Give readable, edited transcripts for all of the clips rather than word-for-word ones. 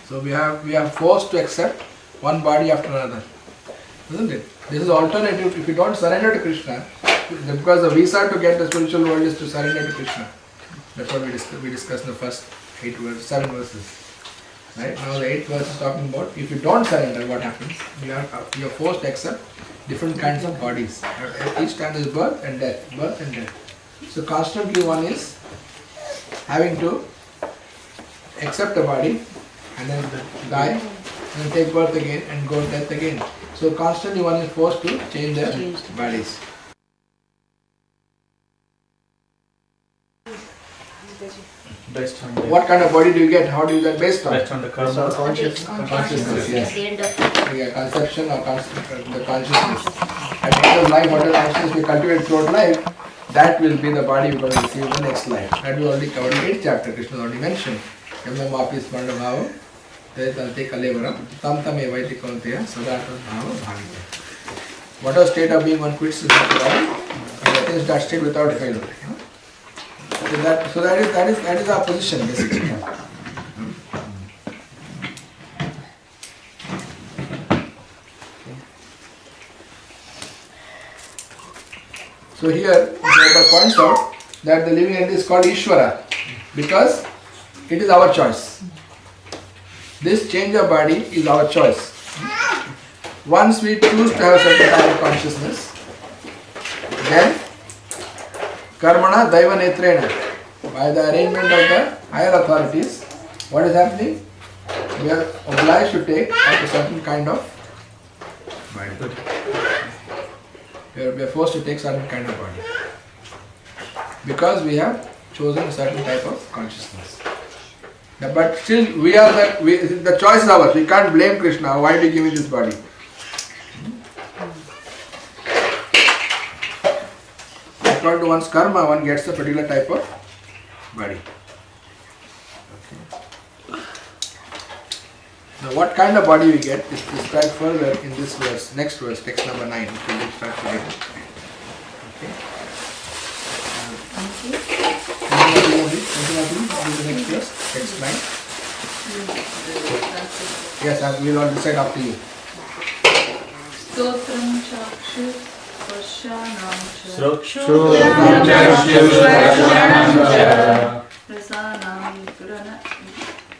So we are forced to accept one body after another, isn't it? This is alternative. If you don't surrender to Krishna, because the visa to get the spiritual world is to surrender to Krishna. That's what we discussed in the first 7 verses. Right? Now the 8th verse is talking about if you don't surrender, what happens? You are forced to accept different kinds of bodies. Each time there is birth and death, birth and death. So constantly one is having to accept a body and then die and then take birth again and go death again. So constantly one is forced to change their bodies. Based on What kind of body do you get? How do you get based on? Based on the karma. Consciousness, yes. Yeah, conception or the consciousness. At the end of life, whatever consciousness we cultivate throughout life, that will be the body we are going to receive in the next life. That we already covered in the 8th chapter. Krishna already mentioned. Yamamapi smrana bhava tante kalevaram tam tam evaiti kaunteya sadata bhava bhavita. Whatever state of being one quits is not all, and attains that state without failure. So that is our position basically. So here Prabhupada points out that the living entity is called Ishvara because it is our choice. This change of body is our choice. Once we choose to have a certain type of consciousness, then Karmana Daiva Netrena, by the arrangement of the higher authorities, what is happening? We are obliged to take up a certain kind of body. We are forced to take certain kind of body. Because we have chosen a certain type of consciousness. But still, the choice is ours. We can't blame Krishna. Why did you give me this body? According to one's karma, one gets a particular type of body. Okay. Now, what kind of body we get is described further in this verse, next verse, text number 9. Which we'll start today. Okay. Next verse, text 9. Yes, we will all decide after you. Stotram Chakshu Pashanam Rasanam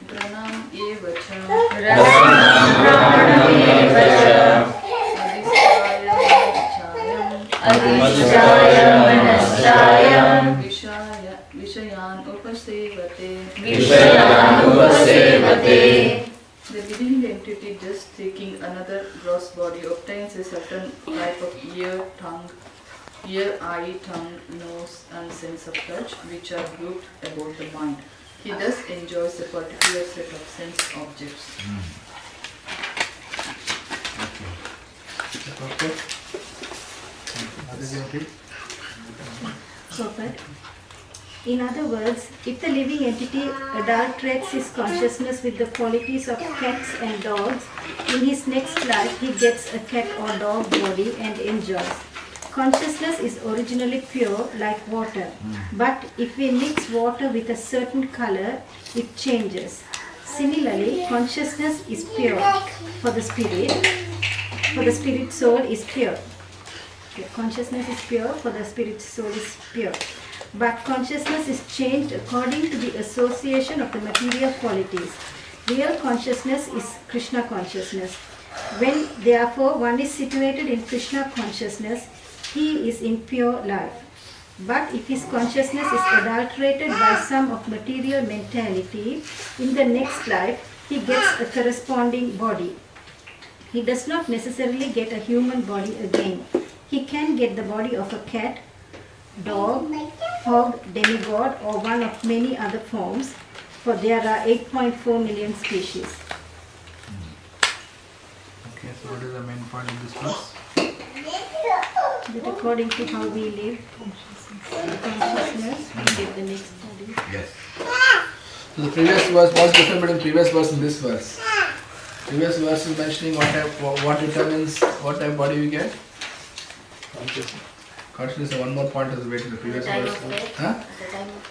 Granam Evacha Adhishayam Vishayan Upasevate. The living entity, just taking another gross body, obtains a certain type of ear, eye, tongue, nose and sense of touch, which are grouped about the mind. He thus enjoys a particular set of sense objects. Perfect. In other words, if the living entity adulterates his consciousness with the qualities of cats and dogs, in his next life he gets a cat or dog body and enjoys. Consciousness is originally pure like water, but if we mix water with a certain color, it changes. Similarly, consciousness is pure for the spirit soul is pure. Consciousness is pure, for the spirit soul is pure. But consciousness is changed according to the association of the material qualities. Real consciousness is Krishna consciousness. When therefore one is situated in Krishna consciousness, he is in pure life. But if his consciousness is adulterated by some of material mentality, in the next life he gets a corresponding body. He does not necessarily get a human body again. He can get the body of a cat, dog, hog, demigod, or one of many other forms, for there are 8.4 million species. Okay, so what is the main point in this verse? That according to how we live, consciousness, we get the next body. Yes. So the previous verse, what's different between previous verse and this verse? Previous verse is mentioning what determines what type of body we get. Consciousness. One more point is waiting. The previous verse. Huh?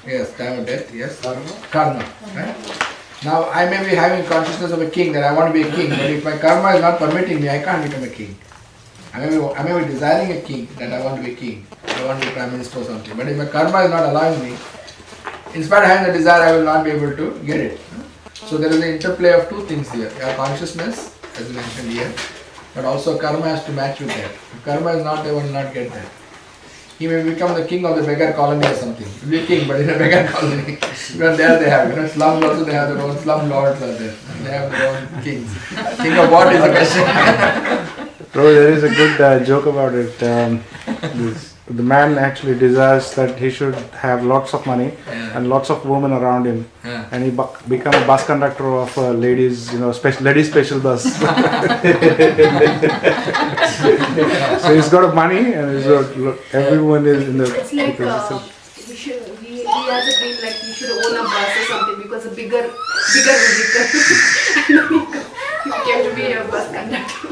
Yes, time of death. Yes. Karma. Right. Now I may be having consciousness of a king, that I want to be a king, but if my karma is not permitting me, I can't become a king. I may be desiring a king, that I want to be a king, I want to be prime minister or something. But if my karma is not allowing me, in spite of having the desire, I will not be able to get it. So there is an interplay of two things here. Your consciousness, as mentioned here, but also karma has to match with that. If karma is not there, one will not get that. He may become the king of the beggar colony or something. He will be a king, but in a beggar colony. Because there they have, slums also they have their own slum lords are there. They have their own kings. King of what is the question? Bro, there is a good joke about it. The man actually desires that he should have lots of money and lots of women around him, and he become a bus conductor of ladies, ladies special bus. So he's got money and he's got everyone is in the. It's like he has a dream like he should own a bus or something because a bigger vehicle. He came to be a bus conductor.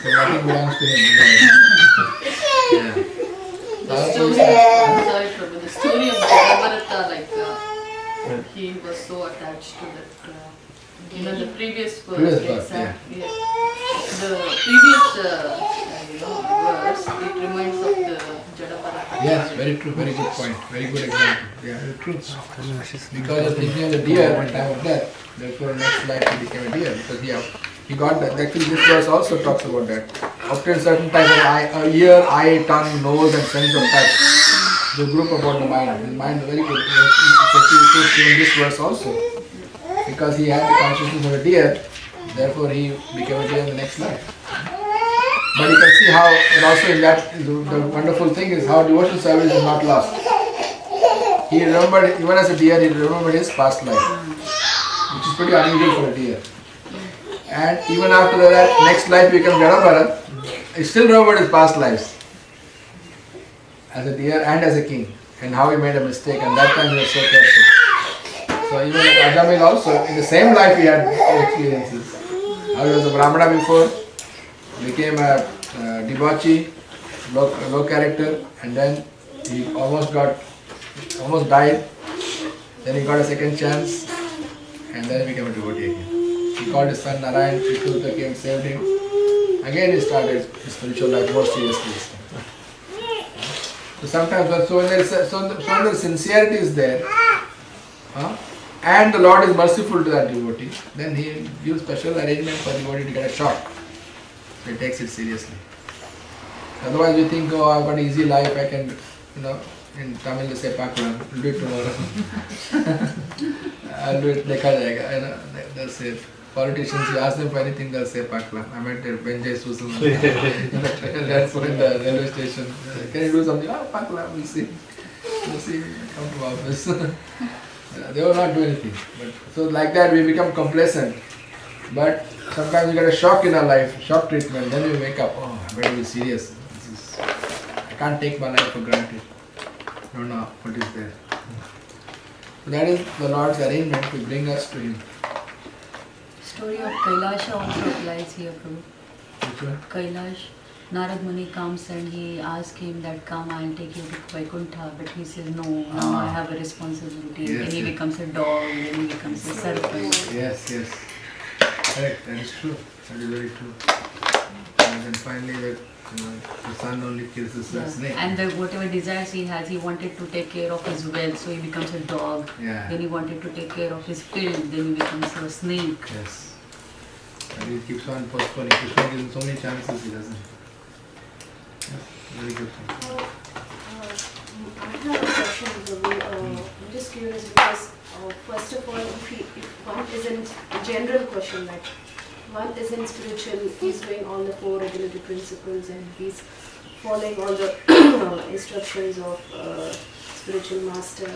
So nothing belongs to him. The story, sorry Prabhu, the story of Bhagvat, he was so attached to that, the previous verse, exactly. The previous verse, it reminds of the Jadaparata. Yes, very true, very good point, very good example. Yeah, very true. Because of thinking of the deer at the time of death, therefore next life he became a deer because he got that. Actually, this verse also talks about that. After a certain time, a ear, eye, tongue, nose, and sense of touch. The group about the mind. The mind is very good. It's in this verse also. Because he had the consciousness of a deer, therefore he became a deer in the next life. But you can see how, and also in that, the wonderful thing is how devotional service is not lost. He remembered, even as a deer, he remembered his past life, which is pretty unusual for a deer. And even after that, next life becomes Jadabharat, he still remembered his past lives as a deer and as a king, and how he made a mistake, and that time he was so careful. So even like Ajamil also, in the same life he had experiences. How he was a Brahmana before, became a debauchee, low character, and then he almost died. Then he got a second chance, and then he became a devotee again. He called his son Narayan, Shri came, saved him. Again he started his spiritual life more seriously. So sometimes, when the sincerity is there, and the Lord is merciful to that devotee, then he gives special arrangement for the devotee to get a shock. So he takes it seriously. Otherwise we think, oh, I've got an easy life, I can, in Tamil they say Paklam, I'll do it tomorrow. I'll do it, dekha jayega. They'll say, politicians, you ask them for anything, they'll say Paklam. I met Vijay Susan in the railway station. Can you do something? Oh, Paklam, we'll see. We'll see, come to office. They will not do anything. But, so like that we become complacent. But sometimes we get a shock in our life, shock treatment, then we wake up, oh, I better be serious. I can't take my life for granted. I don't know what is there. So that is the Lord's arrangement to bring us to Him. Story of Kailasha also applies here, Prabhu. Which one? Kailash, Narad Muni comes and he asks him that come I'll take you to Vaikuntha, but he says no, now I have a responsibility. Yes, then he yes. becomes a dog, then he becomes a serpent. Yes. Correct, that is true. That is very true. And then finally the son only kills the snake. And whatever desires he has, he wanted to take care of his wealth, so he becomes a dog. Yeah. Then he wanted to take care of his field, then he becomes a snake. Yes. And he keeps on postponing. Krishna gives him so many chances, he doesn't. Yes, very good thing. I have a question, Prabhu. I'm just curious because, first of all, if one isn't, a general question, like one isn't spiritual, he's doing all the 4 regulatory principles and he's following all the instructions of spiritual master,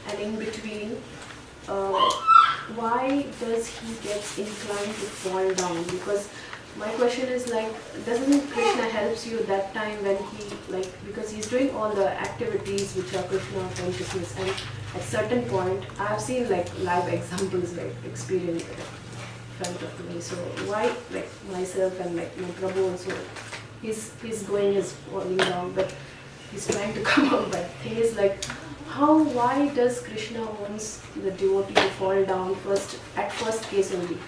and in between, why does he get inclined to fall down? Because my question is like, doesn't Krishna helps you that time when he, because he's doing all the activities which are Krishna consciousness, and at certain point, I have seen live examples, experience in front of me. So why, myself and my Prabhu also, he's falling down. But he's trying to come out. But the thing is like, why does Krishna wants the devotee to fall down at first case only?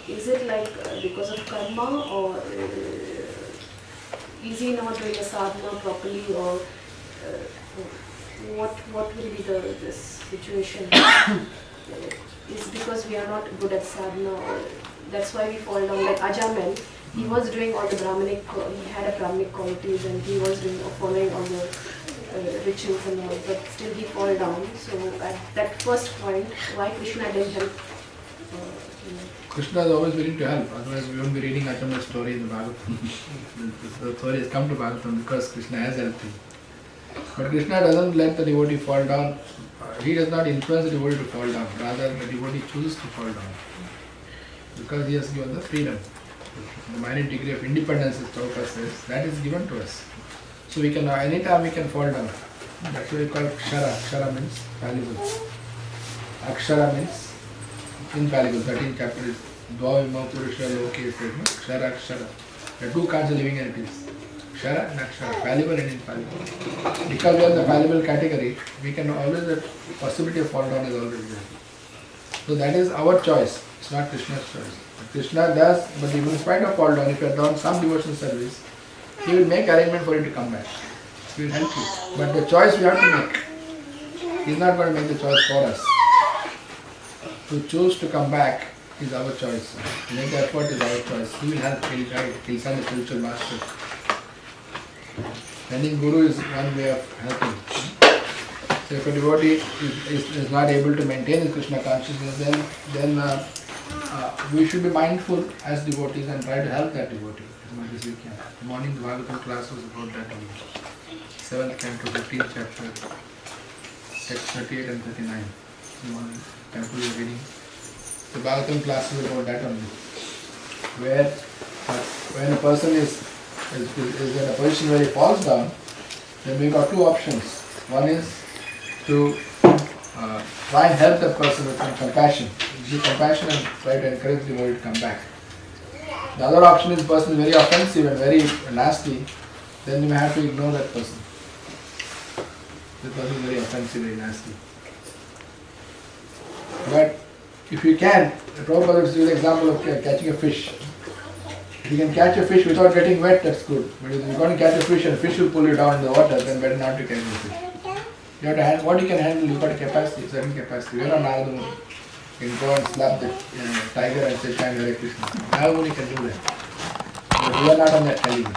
Is it like because of karma, or is he not doing a sadhana properly, or what will be this situation? Is because we are not good at sadhana, or that's why we fall down? Like Ajaman, he was doing all the Brahmanic, he had a Brahmanic qualities, and he was following all the rituals and all, but still he fall down. So at that first point, why Krishna didn't help? Krishna is always willing to help, otherwise we won't be reading Acham's story in the Bhagavatam. The story has come to Bhagavatam because Krishna has helped him. But Krishna doesn't let the devotee fall down. He does not influence the devotee to fall down. Rather, the devotee chooses to fall down. Because he has given the freedom. The minor degree of independence, as Quakers says, that is given to us. So we can, anytime we can fall down. That's why we call it Kshara. Kshara means fallible. Akshara means infallible. 13th chapter is Dvavima Purusha Loke Kshara Kshara. There are two kinds of living entities. Kshara and Akshara, fallible and infallible. Because we are in the fallible category, we can always, the possibility of fall down is always there. So that is our choice, it's not Krishna's choice. Krishna does, but even in spite of fall down, if you have done some devotional service, he will make arrangement for you to come back. He will help you. But the choice we have to make. He is not going to make the choice for us. To choose to come back is our choice. To make the effort is our choice. He will help, he will guide, he will send a spiritual master. Sending Guru is one way of helping. So if a devotee is not able to maintain his Krishna consciousness, then we should be mindful as devotees and try to help that devotee as much as we can. The morning the Bhagavatam class was about that only. 7th canto, 15th chapter, text 38 and 39. The morning temple we are reading. The Bhagavatam class is about that only. Where when a person is in a position where he falls down, then we got two options. One is to try and help that person with some compassion. Give compassion and try to encourage the devotee to come back. The other option is the person is very offensive and very nasty, then you may have to ignore that person. The person is very offensive, very nasty. But if you can, Prabhupada gives the example of catching a fish. If you can catch a fish without getting wet, that's good. But if you're going to catch a fish and fish will pull you down in the water, then better not to catch the fish. You have to handle what you can handle. You've got a capacity, certain capacity. We are not Narada Muni. You can go and slap the tiger and say, "Shine Hare Krishna." Narada Muni can do that. But we are not on that caliber.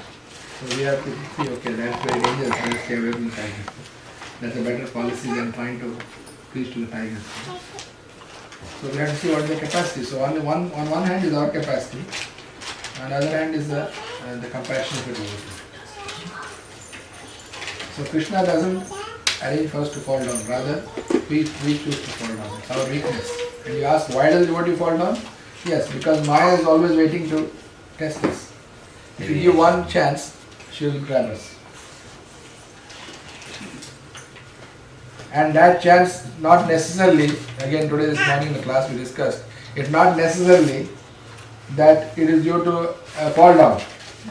So we have to see, okay, that's very dangerous. Let's stay away from the tiger. That's a better policy than trying to preach to the tiger. So we have to see what is the capacity. So on one hand is our capacity. On the other hand is the compassion of the devotee. So Krishna doesn't arrange for us to fall down. Rather, we choose to fall down. It's our weakness. And you ask, why does the devotee fall down? Yes, because Maya is always waiting to test us. If you give one chance, she will grab us. And that chance, not necessarily, again today this morning in the class we discussed, it's not necessarily that it is due to fall down.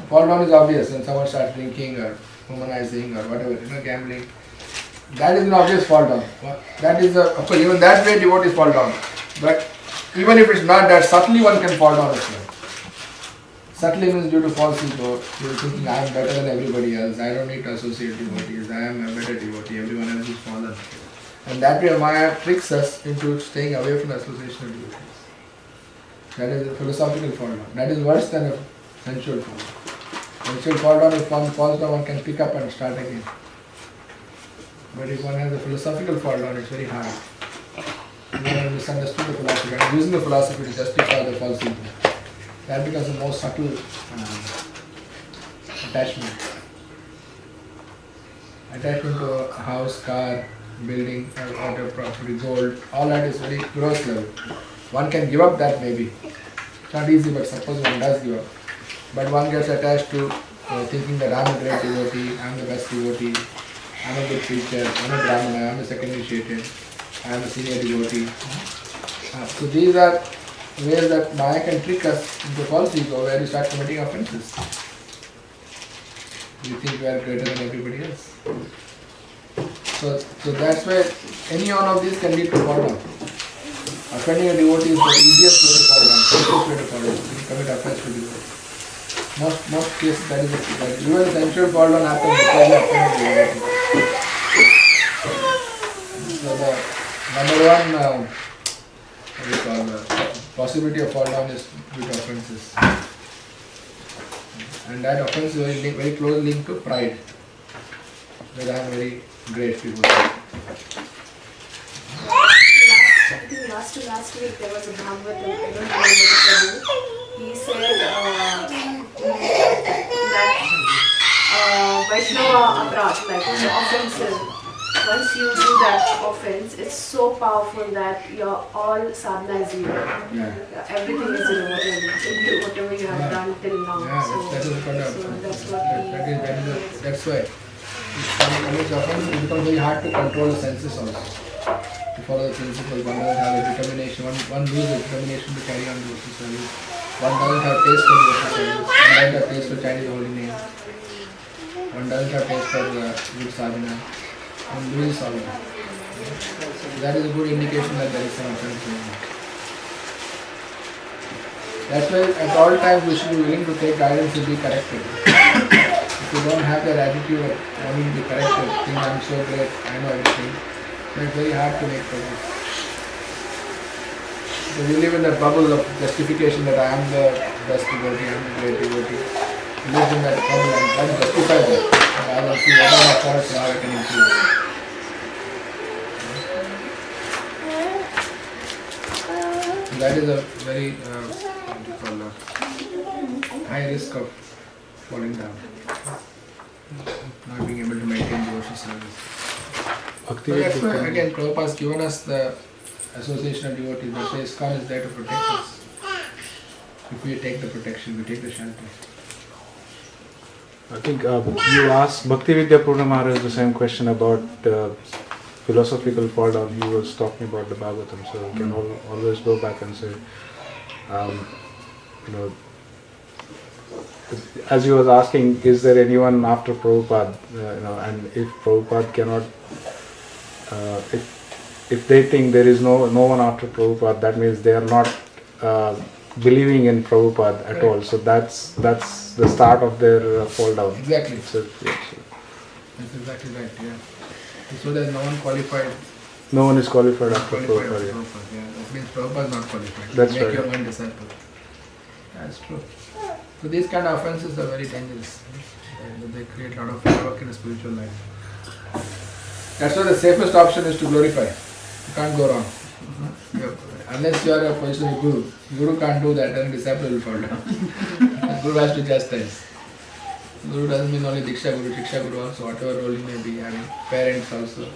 Fall down is obvious when someone starts drinking or womanizing or whatever, gambling. That is an obvious fall down. That is of course, even that way devotees fall down. But even if it's not that, subtly one can fall down as well. Subtly means due to false ego, you're thinking I am better than everybody else, I don't need to associate devotees, I am a better devotee, everyone else is fallen. And that way Maya tricks us into staying away from the association of devotees. That is a philosophical fall down. That is worse than a sensual fall down. Sensual fall down, if one falls down, one can pick up and start again. But if one has a philosophical fall down, it's very hard. One has misunderstood the philosophy and using the philosophy to justify the false ego. That becomes a more subtle attachment. Attachment to a house, car, building, water, property, gold, all that is very gross level. One can give up that maybe. It's not easy, but suppose one does give up. But one gets attached to thinking that I am a great devotee, I am the best devotee, I am a good preacher, I am a Brahmana, I am a second initiated, I am a senior devotee. So these are ways that Maya can trick us into false ego where you start committing offenses. We think we are greater than everybody else. So that's why any one of these can lead to fall down. Offending a devotee is the easiest way to fall down, safest way to fall down. You commit offense to devotee. Most cases that is the even the sensual fall down happens because you offend the devotee. So the number one what do you call the possibility of fall down is due to offenses. And that offense is very closely linked to pride. That I am very great people. I think last week there was a Bhagvat, I don't remember the Prabhu. He said that Vaishnava aparat, like offensive, once you do that offense, it's so powerful that your all sadhana is zero. Yeah. Everything is zero, whatever you have done till now. Yeah, So that is the that's what that's why. If one commits offense, it becomes very hard to control the senses also. To follow the principle, one doesn't have a determination, one loses determination to carry on devotional service. One doesn't have taste for devotional service. One doesn't have taste for chanting the holy name. One doesn't have taste for good sadhana. One loses all that. So that is a good indication that there is some offense going on. That's why at all times we should be willing to take guidance and be corrected. If you don't have that attitude of wanting to be corrected, think I'm so great, I know everything, then it's very hard to make progress. So we live in that bubble of justification that I am the best devotee, I am the great devotee. We live in that bubble and try to justify that. I will see what are my faults and how I can improve. So that is a very high risk of falling down, not being able to maintain devotional service. So that's why again Prabhupada has given us the association of devotees. That's why ISKCON is there to protect us. If we take the protection, we take the shelter. I think you asked Bhakti Vidya Purna Maharaj the same question about philosophical fall down. He was talking about the Bhagavatam, so we can always go back and say, as you was asking, is there anyone after Prabhupada? And if Prabhupada cannot, if they think there is no one after Prabhupada, that means they are not believing in Prabhupada at all. So that's the start of their fall down. Exactly. So, That's exactly right. Yeah. So there's no one qualified. no one is qualified after Qualified Prabhupada. Yeah. Prabhupada, yeah. That means Prabhupada is not qualified. That's Make right. your own disciple. That's true. So these kind of offenses are very dangerous. They create a lot of havoc in a spiritual life. That's why the safest option is to glorify. You can't go wrong. Unless you are a position of Guru. Guru can't do that, then disciple will fall down. Guru has to chastise. Guru doesn't mean only Diksha Guru also, whatever role he may be having. Parents also.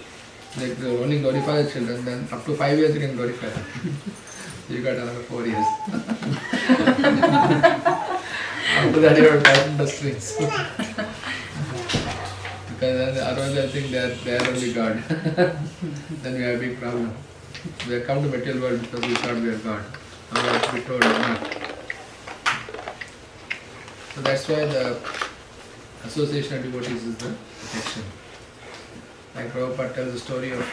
They only glorify the children, then up to 5 years you can glorify them. You got another 4 years. After that you have to tighten the strings. Because otherwise they'll think they are only God. Then we have a big problem. We have come to material world because we thought we are God. Now we have to be told we are not. So that's why the association of devotees is the protection. Like Prabhupada tells the story of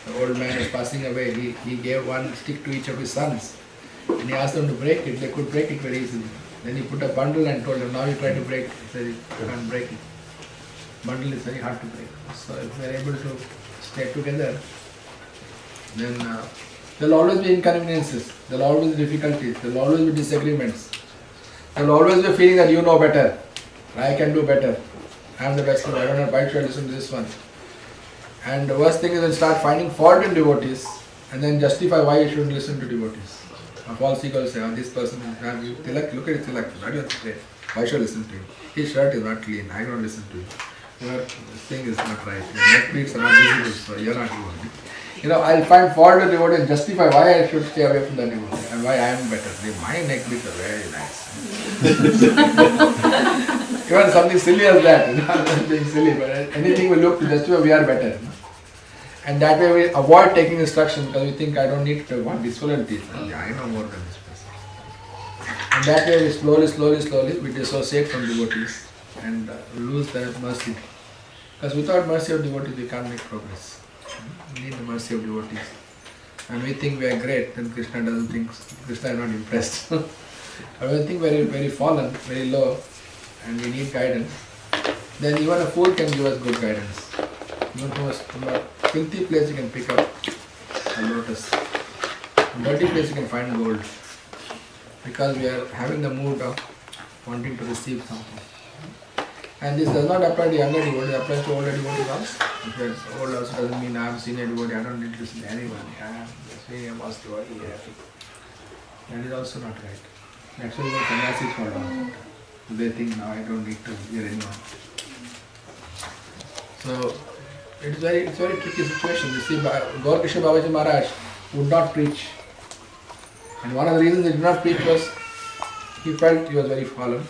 the old man is passing away. He gave one stick to each of his sons. And he asked them to break it. They could break it very easily. Then he put a bundle and told them, now you try to break it. He said, you can't break it. Bundle is very hard to break. So if they are able to stay together, then there will always be inconveniences. There will always be difficulties. There will always be disagreements. There will always be a feeling that you know better. I can do better. I am the best one. I don't know why should I listen to this one. And the worst thing is when you start finding fault in devotees and then justify why you shouldn't listen to devotees. A false ego will say, oh, this person is not you. Tilak, look at it, Tilak. Why should I listen to him? His shirt is not clean. I don't listen to him. Your thing is not right. Your neck beads are not visible, so you're not you. I'll find fault in devotee and justify why I should stay away from the devotee and why I am better. My neck beads are very nice. Even something silly as that, I'm not being silly, but anything we look to justify we are better. And that way we avoid taking instruction because we think I don't need to want disloyalty. I know more than this person. And that way we slowly we dissociate from devotees. and lose the mercy. Because without mercy of devotees, we can't make progress. We need the mercy of devotees. And we think we are great, then Krishna doesn't think, Krishna is not impressed. But when we think very, very fallen, very low, and we need guidance, then even a fool can give us good guidance. Even from a filthy place you can pick up a lotus. From a dirty place you can find gold. Because we are having the mood of wanting to receive something. And this does not apply to younger devotees, it applies to older devotees also. Because old also doesn't mean I am senior devotee, I don't need to listen to anyone. I am the senior most devotee. That is also not right. That's why the sannyasis fall down. They think now I don't need to hear anyone. So it's very tricky situation. You see, Gopikesh Babaji Maharaj would not preach. And one of the reasons he did not preach was he felt he was very fallen,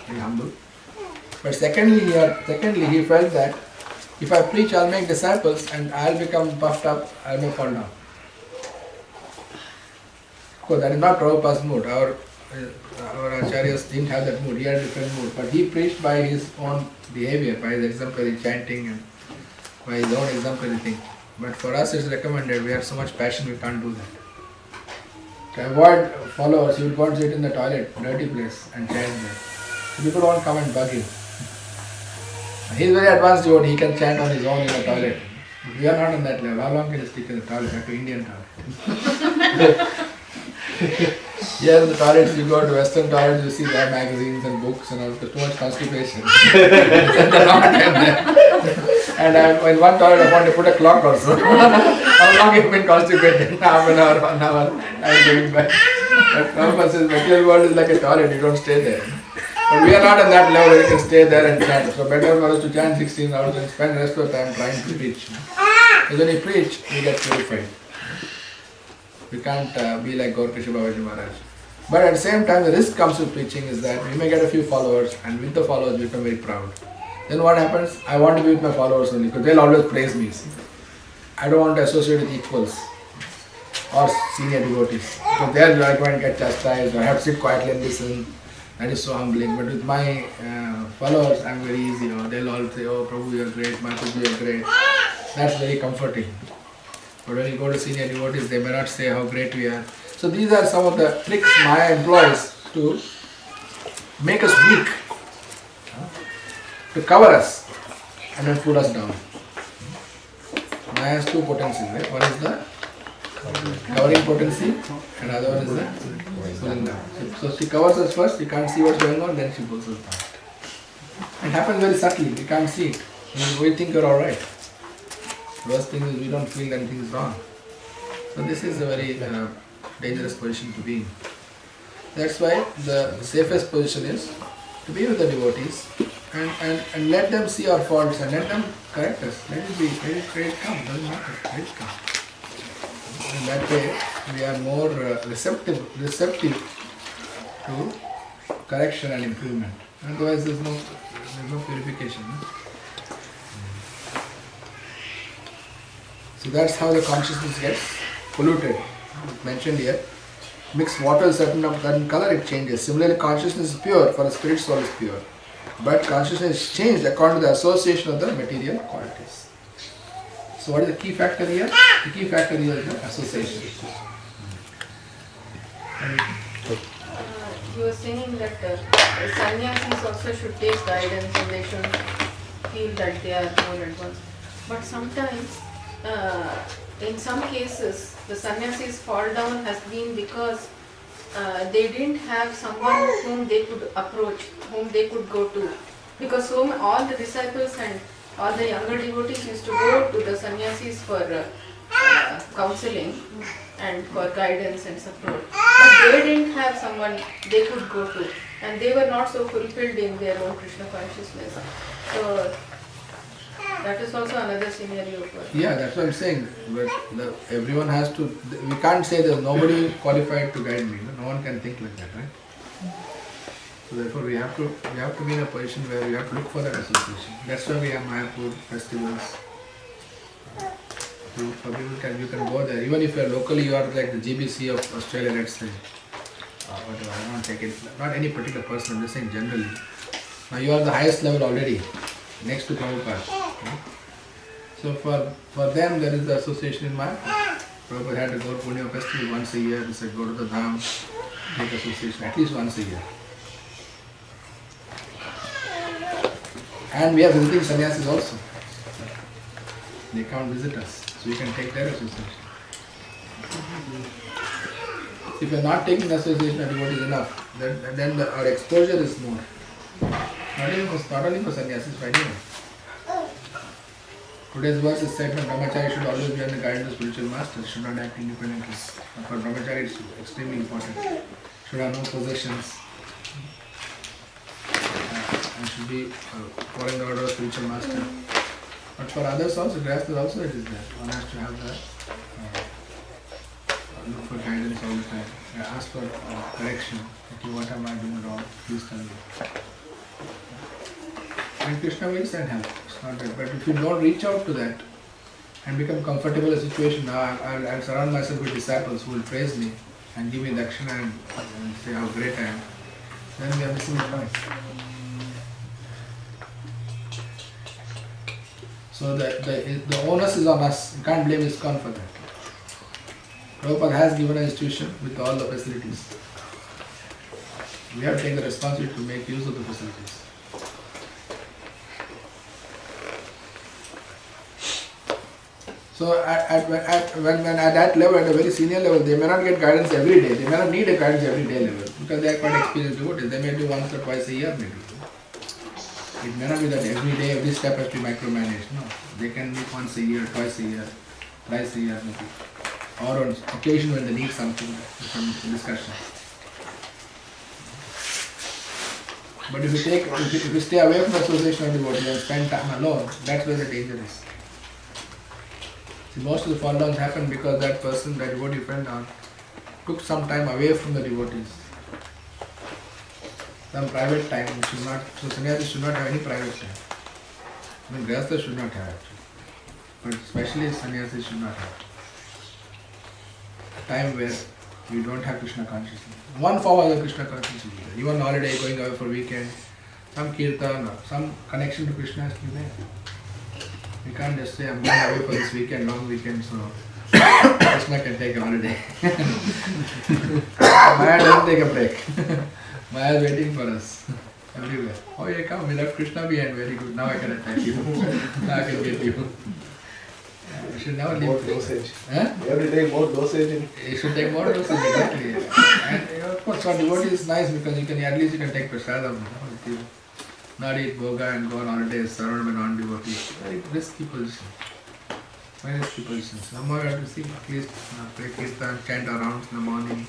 very humble. But secondly, he felt that if I preach, I'll make disciples and I'll become puffed up, I may fall down. Of course, that is not Prabhupada's mood. Our acharyas didn't have that mood. He had a different mood. But he preached by his own behavior, by his exemplary chanting and by his own exemplary thing. But for us, it's recommended. We have so much passion, we can't do that. To avoid followers, you will go and sit in the toilet, dirty place, and chant there. So people won't come and bug him. He is very advanced devotee, he can chant on his own in the toilet. But we are not on that level. How long can you stick in the toilet? Like to Indian toilet. Here in the toilets, you go to Western toilets, you see there are magazines and books and all. There's too much constipation. And in one toilet, I want to put a clock also. How long have you been constipated? Half an hour, 1 hour, I'm going back. But Prabhupada says, material world is like a toilet, you don't stay there. But we are not on that level where you can stay there and chant. So better for us to chant 16 hours and spend the rest of the time trying to preach. Because when we preach, we get purified. We can't be like Gopikesh Babaji Maharaj. But at the same time, the risk comes with preaching is that we may get a few followers, and with the followers we become very proud. Then what happens? I want to be with my followers only because they'll always praise me. See? I don't want to associate with equals or senior devotees. Because there I go and get chastised, or I have to sit quietly and listen. That is so humbling. But with my followers, I'm very easy. They'll all say, "Oh, Prabhu, you're great. Mataji, you're great." That's very comforting. But when you go to senior devotees, they may not say how great we are. So these are some of the tricks Maya employs to make us weak, to cover us and then pull us down. Maya has two potencies, right? One is the covering potency and the other one is the pulling down. So she covers us first, we can't see what's going on, then she pulls us down. It happens very subtly, we can't see it. We think you're alright. Worst thing is we don't feel that anything is wrong. So this is a very dangerous position to be in. That's why the safest position is to be with the devotees and let them see our faults and let them correct us. Let it come, doesn't matter, let it come. In that way we are more receptive to correction and improvement. Otherwise there's no purification. So that's how the consciousness gets polluted. Mentioned here. Mix water is certain color, it changes. Similarly, consciousness is pure, for a spirit soul is pure. But consciousness is changed according to the association of the material qualities. So what is the key factor here? The key factor here is the association. You were saying that sannyasis also should take guidance and they should feel that they are more advanced. But sometimes in some cases, the sannyasis fall down has been because they didn't have someone whom they could approach, whom they could go to. Because all the disciples and all the younger devotees used to go to the sannyasis for counseling and for guidance and support. But they didn't have someone they could go to, and they were not so fulfilled in their own Krishna consciousness. So that is also another scenario. Yeah, that's what I'm saying. But everyone has to. We can't say there's nobody qualified to guide me. No one can think like that, right? So therefore, we have to be in a position where we have to look for that association. That's why we have Mayapur festivals. For people you can go there. Even if you are locally, you are like the GBC of Australia, let's say. Whatever, I don't take it. Not any particular person. I'm just saying generally. Now you are the highest level already, next to Prabhupada. So for them there is the association in mind. Prabhupada had a Gaur Punya festival once a year. They said go to the Dham, take association at least once a year. And we are visiting sannyasis also. They come visit us, so we can take their association. If you are not taking association of devotees enough, then our exposure is more. Not only for sannyasis, for anyone. Today's verse is said that brahmachari should always be under guidance of spiritual masters, should not act independently. For brahmachari it's extremely important. Should have no possessions and should be following the order of spiritual master. But for others also, grihasthas also it is there. One has to have the look for guidance all the time. Ask for correction. Okay, what am I doing wrong? Please tell me. And Krishna will send help. It's not that. But if you don't reach out to that and become comfortable in a situation, now I'll surround myself with disciples who will praise me and give me dakshina and say how great I am, then we are missing the point. So the onus is on us. You can't blame ISKCON for that. Prabhupada has given an institution with all the facilities. We have to take the responsibility to make use of the facilities. So at that level, at a very senior level, they may not get guidance every day. They may not need a guidance every day level because they are quite experienced devotees. They may do once or twice a year maybe. It may not be that every day, every step has to be micromanaged. No, they can meet once a year, twice a year, thrice a year maybe. Or on occasion when they need something, some discussion. But if you stay away from the association of devotees and spend time alone, that's where the danger is. See, most of the fall downs happen because that person, that devotee friend, took some time away from the devotees. Some private time should not. So sannyasis should not have any private time. I mean, grihasthas should not have actually, but especially sannyasis should not have time where you don't have Krishna consciousness. One form of the Krishna consciousness is there. Even holiday, going away for weekend, some kirtan, or some connection to Krishna has to be there. You can't just say, I'm going away for this weekend, long weekend, so Krishna can take a holiday. Maya doesn't take a break. Maya is waiting for us everywhere. Oh, yeah, come, we left Krishna behind, very good. Now I can attack you. Now I can get you. You should never leave. More dosage. Huh? Every day more dosage. You should take more dosage, exactly. And of course, for devotees is nice because at least you can take prasadam with you. Not eat bhoga and go on holidays surrounded by non-devotees. Very risky position. Very risky position. Somehow you have to see, at least play kirtan, chant your rounds in the morning,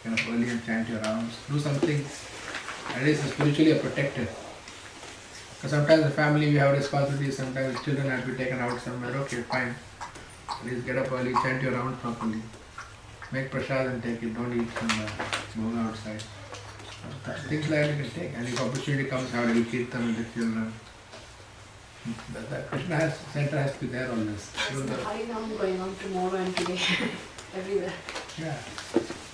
get up early and chant your rounds. Do something, at least spiritually protected. Because sometimes the family, we have responsibilities, sometimes the children have to be taken out somewhere. Okay, fine. At least get up early, chant your rounds properly. Make prasad and take it, don't eat some bhoga outside. Things like that you can take, and if opportunity comes, have a little kirtan with the children. The Krishna center has to be there always. Harinam going on tomorrow and today, everywhere. Yeah.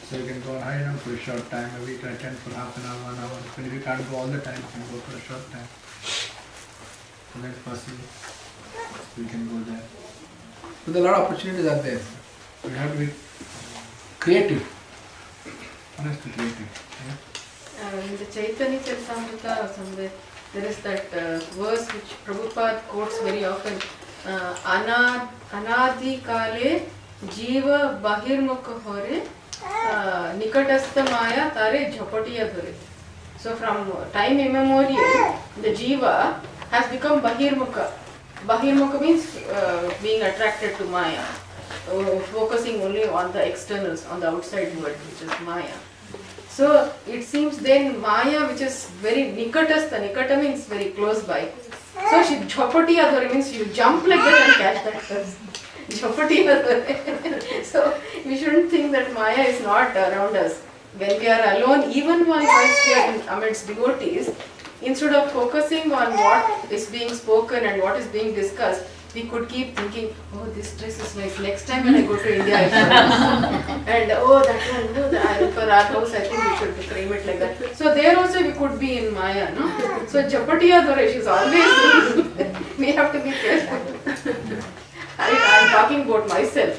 So you can go on Harinam for a short time, maybe try attend for half an hour, 1 hour. But if you can't go all the time, you can go for a short time. So that's possible. So you can go there. So there are a lot of opportunities out there. You have to be creative. One has to be creative. Yeah? In the Chaitanya Charitamrita, somewhere there is that verse which Prabhupada quotes very often. Anadi kale jiva bahirmukha hore nikatastha maya tare jhapatiya dhore. So from time immemorial, the jiva has become bahirmukha. Bahirmukha means being attracted to maya, focusing only on the externals, on the outside world, which is maya. So it seems then Maya, which is very nikatastha, nikata means very close by. So she jhapatiya dhore means you jump like that and catch that person. Jhapatiya dhore. So we shouldn't think that Maya is not around us. When we are alone, even once we are amidst devotees, instead of focusing on what is being spoken and what is being discussed, we could keep thinking, oh, this dress is nice. Next time when I go to India, I should. And oh, that one, no, for our house, I think we should frame it like that. So there also we could be in Maya, no? So Japatiya Dore, she's always, we have to be careful. I'm talking about myself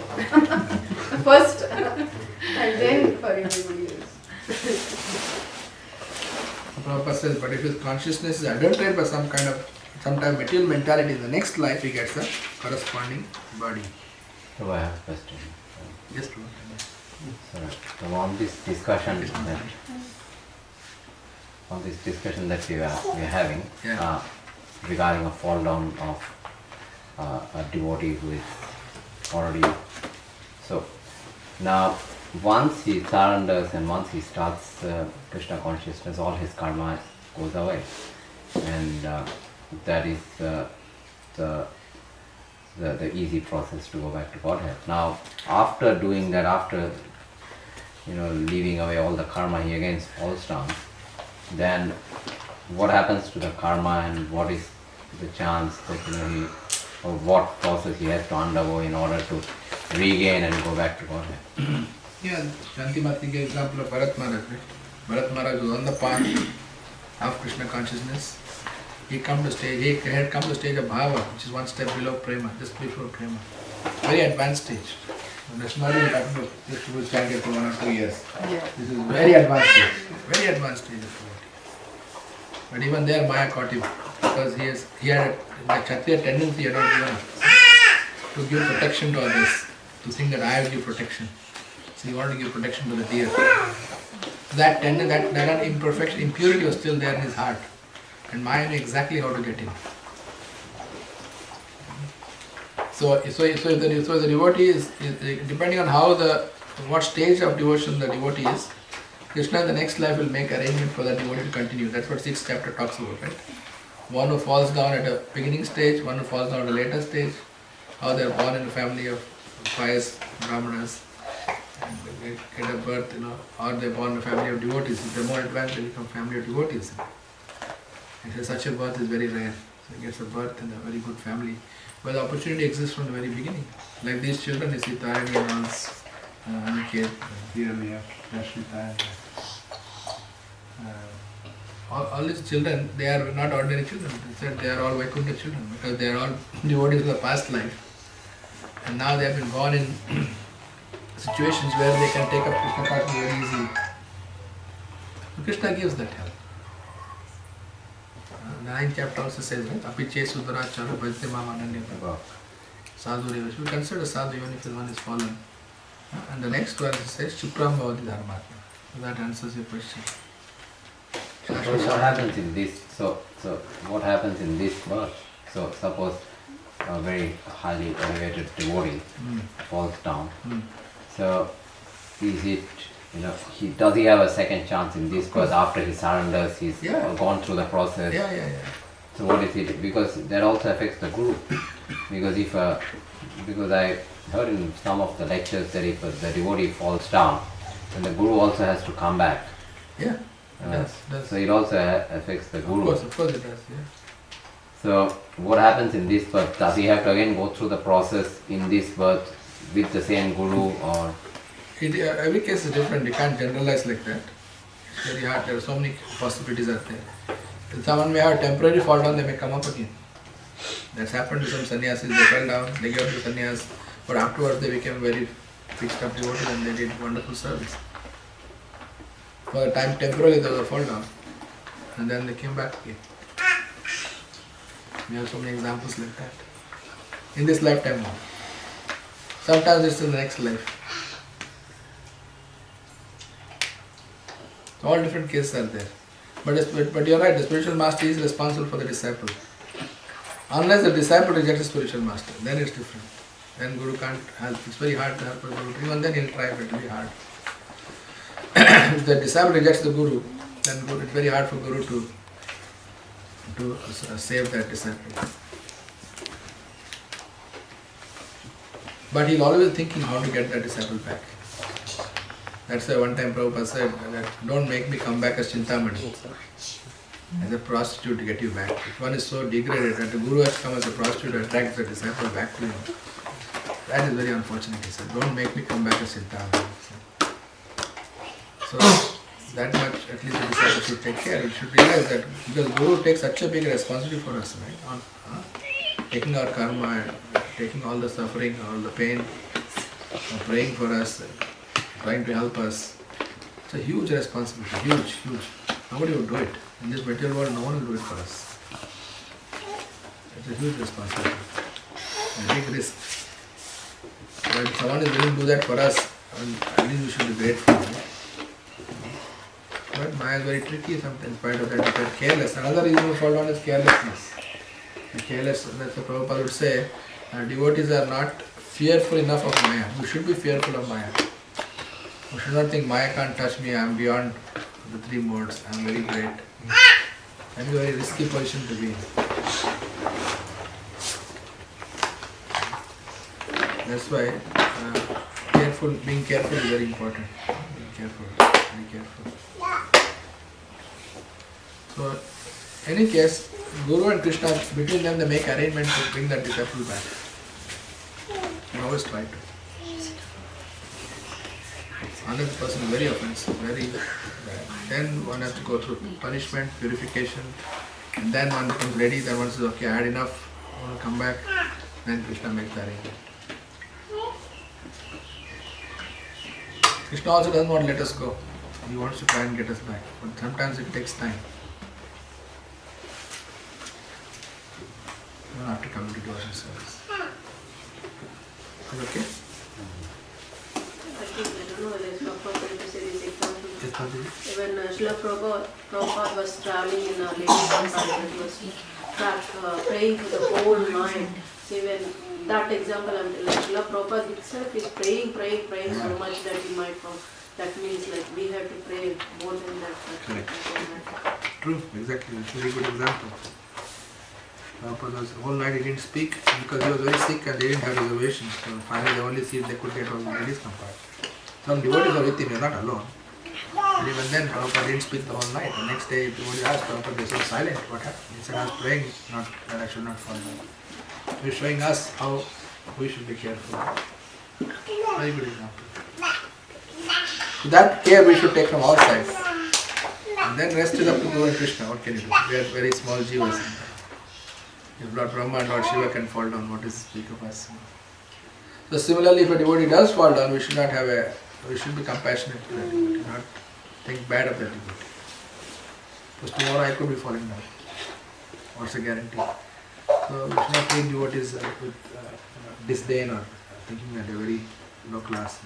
first, and then for everybody else. Prabhupada says, but if his consciousness is adulterated by some kind of material mentality, in the next life he gets a corresponding body. So I have a question. Yes, true. So on this discussion that we are having Yeah. regarding a fall down of a devotee who is already so now once he surrenders and once he starts Krishna consciousness, all his karma goes away, and that is the easy process to go back to Godhead. Now after doing that, after leaving away all the karma, he again falls down. Then what happens to the karma, and what is the chance that he, or what process he has to undergo in order to regain and go back to Godhead? Yeah, Shanti Mati gave example of Bharat Maharaj. Right? Bharat Maharaj was on the path of Krishna consciousness. He had come to stage of Bhava, which is one step below Prema, just before Prema. Very advanced stage. That's not even talking about just who was chanted for 1 or 2 years. Yeah. This is very advanced stage. Very advanced stage of devotee. But even there Maya caught him, because he had the Kshatriya tendency to give protection to others, to think that I will give protection. So he wanted to give protection to the deer. That tendency, that imperfection, impurity was still there in his heart. And Maya knew exactly how to get him. So if the devotee is depending on what stage of devotion the devotee is, Krishna in the next life will make arrangement for that devotee to continue. That's what 6th chapter talks about, right? One who falls down at a beginning stage, one who falls down at a later stage, how they are born in a family of pious brahmanas and they get a birth, or they are born in a family of devotees. If they are more advanced, they become family of devotees. And so such a birth is very rare. So he gets a birth in a very good family, where the opportunity exists from the very beginning. Like these children, you see Tarani and all, Aniket, Veeralaya, Rashmita, all these children, they are not ordinary children. They are all Vaikuntha children, because they are all devotees of the past life. And now they have been born in situations where they can take up Krishna consciousness very easily. So Krishna gives that help. The 9th chapter also says, right? Apiche Sudaracharu Bhajte Mam Ananya Sadhu Revash. We consider sadhu even if one is fallen. And the next verse says, Chupram Bhavati Dharmatma. So that answers your question. So what happens in this? So what happens in this verse? So suppose a very highly elevated devotee falls down. So is it, does he have a second chance in this? Because after he surrenders, he's gone through the process. Yeah. So what is it? Because that also affects the guru. Because I heard in some of the lectures that if the devotee falls down, then the guru also has to come back. Yeah. Does. So it also affects the guru. Of course it does, yeah. So what happens in this birth? Does he have to again go through the process in this birth with the same guru, or? Every case is different. You can't generalize like that. It's very hard. There are so many possibilities out there. If someone may have a temporary fall down, they may come up again. That's happened to some sannyasis. They fell down, they gave up to sannyas, but afterwards they became very fixed up devotees and they did wonderful service. For a time, temporarily there was a fall down, and then they came back again. We have so many examples like that. In this lifetime now. Sometimes it's in the next life. So all different cases are there. But you're right, the spiritual master is responsible for the disciple. Unless the disciple rejects the spiritual master, then it's different. Then Guru can't help. It's very hard to help a Guru. Even then he'll try, but it will be hard. If the disciple rejects the Guru, then it's very hard for Guru to save that disciple. But he'll always thinking how to get that disciple back. That's why one time Prabhupada said that don't make me come back as Chintamani. as a prostitute to get you back. If one is so degraded that the Guru has come as a prostitute to attract the disciple back to him, that is very unfortunate. He said, don't make me come back as Siddhartha. So that much at least the disciple should take care. We should realize that because Guru takes such a big responsibility for us, right? On taking our karma and taking all the suffering, all the pain, praying for us, trying to help us. It's a huge responsibility, huge, huge. Nobody would do it. In this material world, no one will do it for us. It's a huge responsibility, a big risk. But if someone is willing to do that for us, at least we should be grateful. Right? But Maya is very tricky sometimes, in spite of that, we are careless. Another reason we fall down is carelessness. Carelessness, the Prabhupada would say, devotees are not fearful enough of Maya. We should be fearful of Maya. We should not think Maya can't touch me, I am beyond the three modes, I am very great. That is a very risky position to be in. That's why being careful is very important. Being careful, very careful. So, in any case, Guru and Krishna, between them they make arrangements to bring that disciple back. They always try to. Unless the person is very offensive, very bad. Then one has to go through punishment, purification, and then one becomes ready, then one says, okay, I had enough, I want to come back, then Krishna makes the arrangement. Krishna also doesn't want to let us go. He wants to try and get us back, but sometimes it takes time. You don't have to come to devotion service. Is it okay? I don't know whether it's proper to say this example. Yes, Prabhuji. When Srila Prabhupada was traveling in a lady compartment, he was praying to the whole mind. See, when that example, I'm telling Srila Prabhupada itself is praying so much that he might come. That means like we have to pray more than that. Correct. True, exactly. It's a very good example. Prabhupada was the whole night he didn't speak because he was very sick and they didn't have reservations. So finally the only seat they could get was the ladies compartment. Some devotees are with him, you're not alone. And even then Prabhupada didn't speak the whole night. The next day devotee asked Prabhupada, they said silent, what happened? He said, I was praying that I should not fall down. He's showing us how we should be careful. Very good example. So that care we should take from our side. And then rest is up to Guru and Krishna. What can you do? We are very small jivas. If Lord Brahma and Lord Shiva can fall down, what is to speak of us? So similarly, if a devotee does fall down, we should be compassionate to that devotee, not think bad of that devotee. Because tomorrow I could be falling down. What's the guarantee? So we should not treat devotees with disdain or thinking that they're very low class.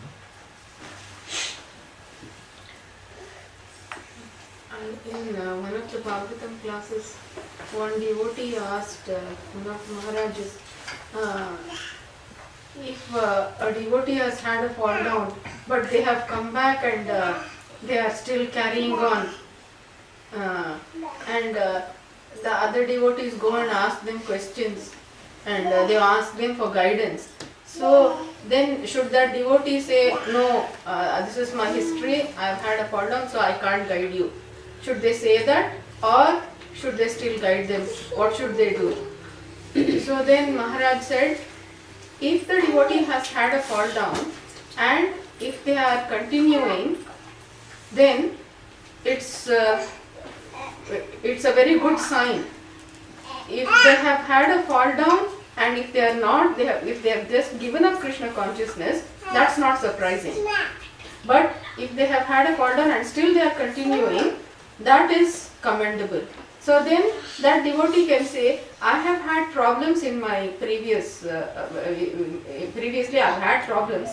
In one of the Bhagavatam classes, one devotee asked one of Maharajas, if a devotee has had a fall down, but they have come back and they are still carrying on, and the other devotees go and ask them questions, and they ask them for guidance. So then should that devotee say, no, this is my history, I have had a fall down, so I can't guide you? Should they say that, or should they still guide them? What should they do? So then Maharaj said, if the devotee has had a fall down and if they are continuing, then it's a very good sign. If they have had a fall down and if they are not, if they have just given up Krishna consciousness, that's not surprising. But if they have had a fall down and still they are continuing, that is commendable. So then that devotee can say, I have had problems in my previously I have had problems,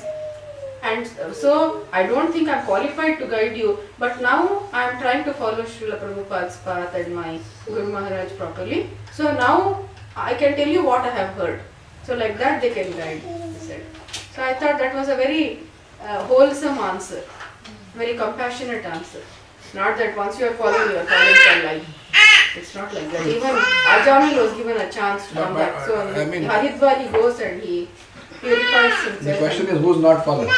and so I don't think I am qualified to guide you, but now I am trying to follow Srila Prabhupada's path and my Guru Maharaj properly. So now I can tell you what I have heard. So like that they can guide, he said. So I thought that was a very wholesome answer, very compassionate answer. Not that once you are following for life. It's not like that. Even Ajamil was given a chance to come back. So in Haridwar he goes and he purifies himself. The question is who's not followed?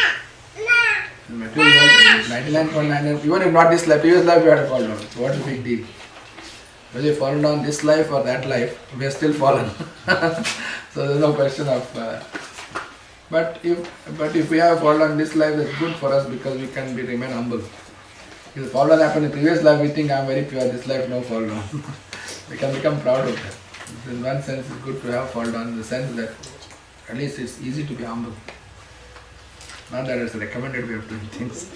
In material world, 99.99, even if not this life, previous life you had a fall down. So what's the big deal? whether we fallen down this life or that life, we are still fallen. So there's no question of. But if we have fallen down this life, that's good for us because we can remain humble. If the fall down happened in the previous life, we think I'm very pure. This life, no fall down. We can become proud of that. In one sense, it's good to have fall down in the sense that at least it's easy to be humble. Not that it's a recommended way of doing things,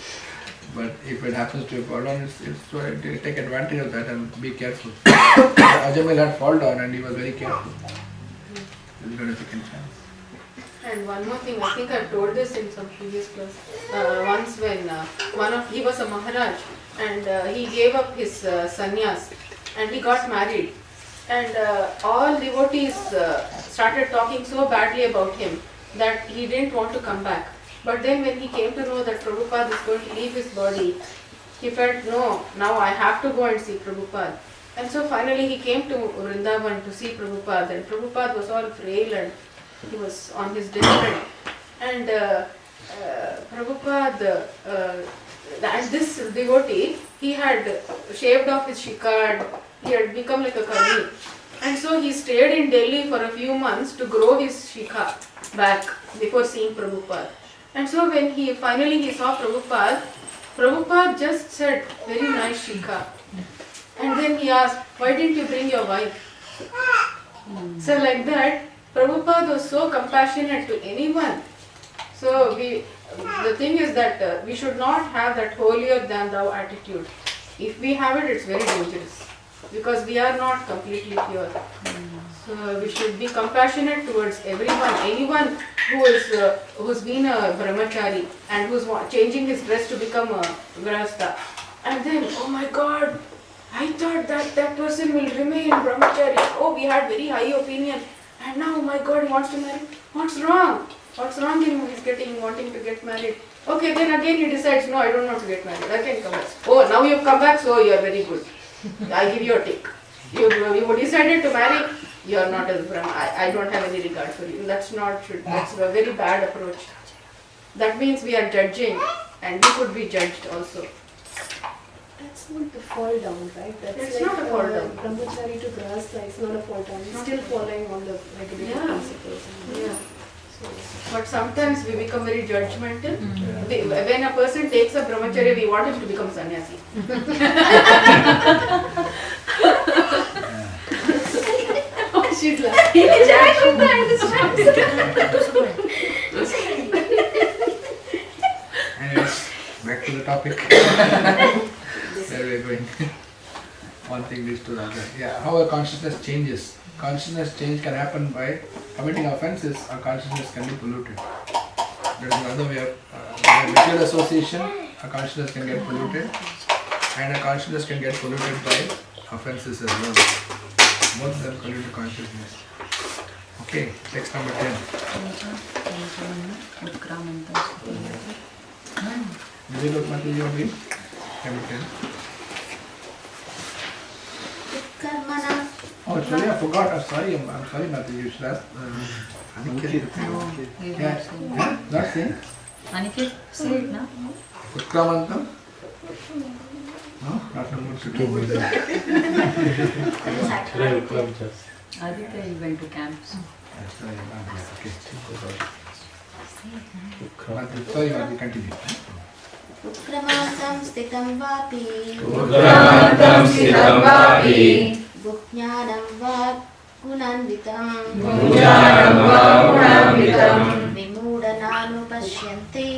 but if it happens to fall down, it's to take advantage of that and be careful. Ajamil had fall down and he was very careful. He's got a second chance. And one more thing, I think I've told this in some previous class. Once when he was a Maharaj and he gave up his sannyas and he got married. And all devotees started talking so badly about him that he didn't want to come back. But then when he came to know that Prabhupada is going to leave his body, he felt, no, now I have to go and see Prabhupada. And so finally he came to Vrindavan to see Prabhupada, and Prabhupada was all frail and he was on his deathbed. And Prabhupada, and this devotee, he had shaved off his shikad, he had become like a karmi. And so he stayed in Delhi for a few months to grow his shikha back before seeing Prabhupada. And so when he finally saw Prabhupada, Prabhupada just said, very nice shikha. And then he asked, why didn't you bring your wife? So like that, Prabhupada was so compassionate to anyone. So the thing is that we should not have that holier than thou attitude. If we have it, it's very dangerous. Because we are not completely pure. So we should be compassionate towards everyone, anyone who's been a brahmachari and who's changing his dress to become a grahastha. And then, oh my God, I thought that person will remain brahmachari. Oh, we had very high opinion. And now, oh my God, he wants to marry. What's wrong? What's wrong in him? He's wanting to get married. Okay, then again he decides, no, I don't want to get married. Again come back. Oh, now you've come back, so you're very good. I give you a tick. You decided to marry, you are not as Brahma. I don't have any regard for you. That's a very bad approach. That means we are judging and we could be judged also. That's not the fall down, right? It's not a fall down. Brahmachari to grahastha, it's not a fall down. It's still following all the regular principles. Yeah. But sometimes we become very judgmental. When a person takes a brahmacharya, we want him to become sannyasi. Oh, she's laughing. Anyways, back to the topic. Where we are going. One thing leads to the other. Yeah, how a consciousness changes. Consciousness change can happen by committing offenses, or consciousness can be polluted. There is another way of by material association, a consciousness can get polluted, and a consciousness can get polluted by offenses as well. Both of them pollute the consciousness. Okay, text number 10. Vijay, look, Mati, you agree? Number 10. Oh, sorry, I forgot. I'm sorry, Mati. You should ask. Aniket. Yeah. Not saying? Aniket, say it now. Utkramantam? No, not number 2. Aditya, he went to camps. Sorry, Mati, continue. Utkramantam stitam vapi Bhujnanam va gunanvitam Vimudhananu pashyanti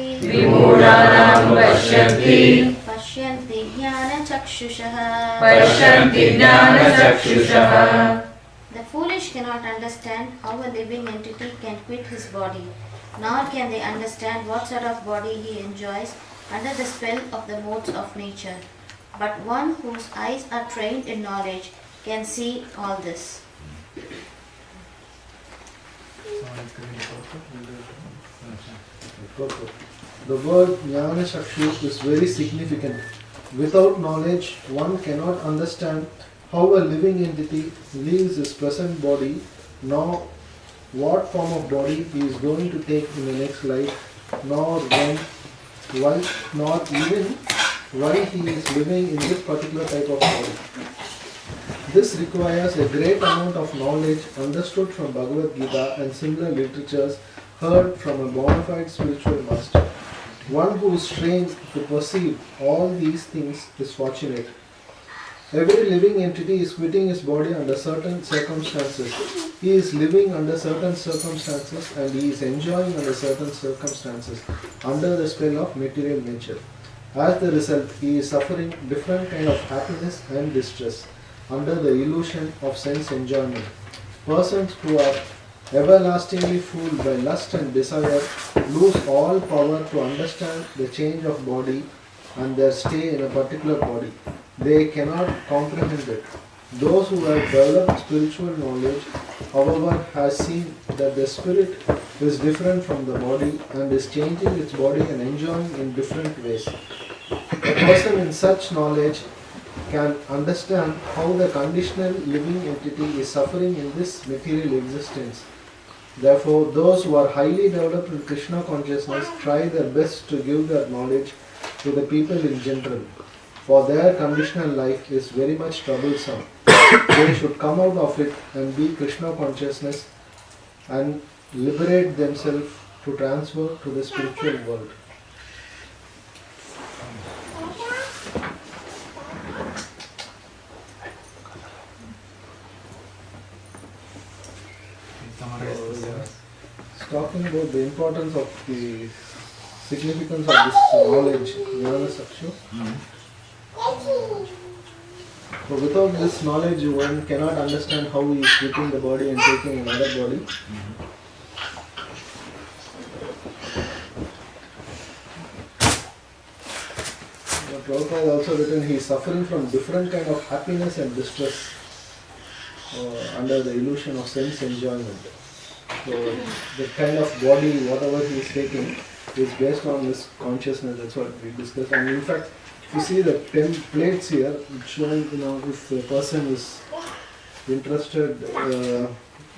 Pashyanti jnana chakshushaha The foolish cannot understand how a living entity can quit his body, nor can they understand what sort of body he enjoys under the spell of the modes of nature. But one whose eyes are trained in knowledge can see all this. The word Jnana Chakshu is very significant. Without knowledge, one cannot understand how a living entity leaves his present body, nor what form of body he is going to take in the next life, nor when, why, nor even why he is living in this particular type of body. This requires a great amount of knowledge understood from Bhagavad Gita and similar literatures heard from a bona fide spiritual master. One who is trained to perceive all these things is fortunate. Every living entity is quitting his body under certain circumstances. He is living under certain circumstances and he is enjoying under certain circumstances under the spell of material nature. As the result, he is suffering different kind of happiness and distress under the illusion of sense enjoyment. Persons who are everlastingly fooled by lust and desire lose all power to understand the change of body and their stay in a particular body. They cannot comprehend it. Those who have developed spiritual knowledge, however, has seen that the spirit is different from the body and is changing its body and enjoying in different ways. A person in such knowledge can understand how the conditional living entity is suffering in this material existence. Therefore, those who are highly developed in Krishna consciousness try their best to give their knowledge to the people in general, for their conditional life is very much troublesome. They should come out of it and be Krishna consciousness and liberate themselves to transfer to the spiritual world. It's talking about the importance of the significance of this knowledge, Jnana Sakshu. So without this knowledge, one cannot understand how he is quitting the body and taking another body. But Prabhupada has also written he is suffering from different kind of happiness and distress under the illusion of sense enjoyment. So the kind of body, whatever he is taking, is based on this consciousness. That's what we discussed. And in fact, if you see the templates here, it's showing, if a person is interested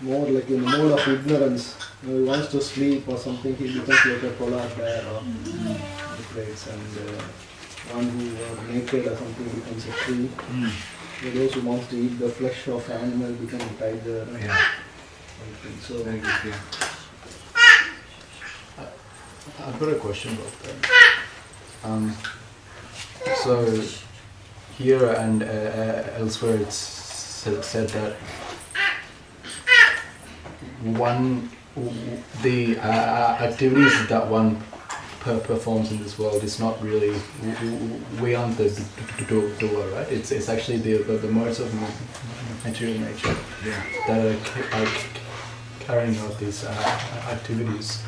more like in the mode of ignorance, he wants to sleep or something, he becomes like a polar bear or templates, and one who are naked or something becomes a tree. For those who want to eat the flesh of animal become a tiger. So very good, yeah. I've got a question about that. So here and elsewhere it's said that the activities that one performs in this world is not really beyond the doer, right? It's actually the modes of material nature that are carrying out these activities.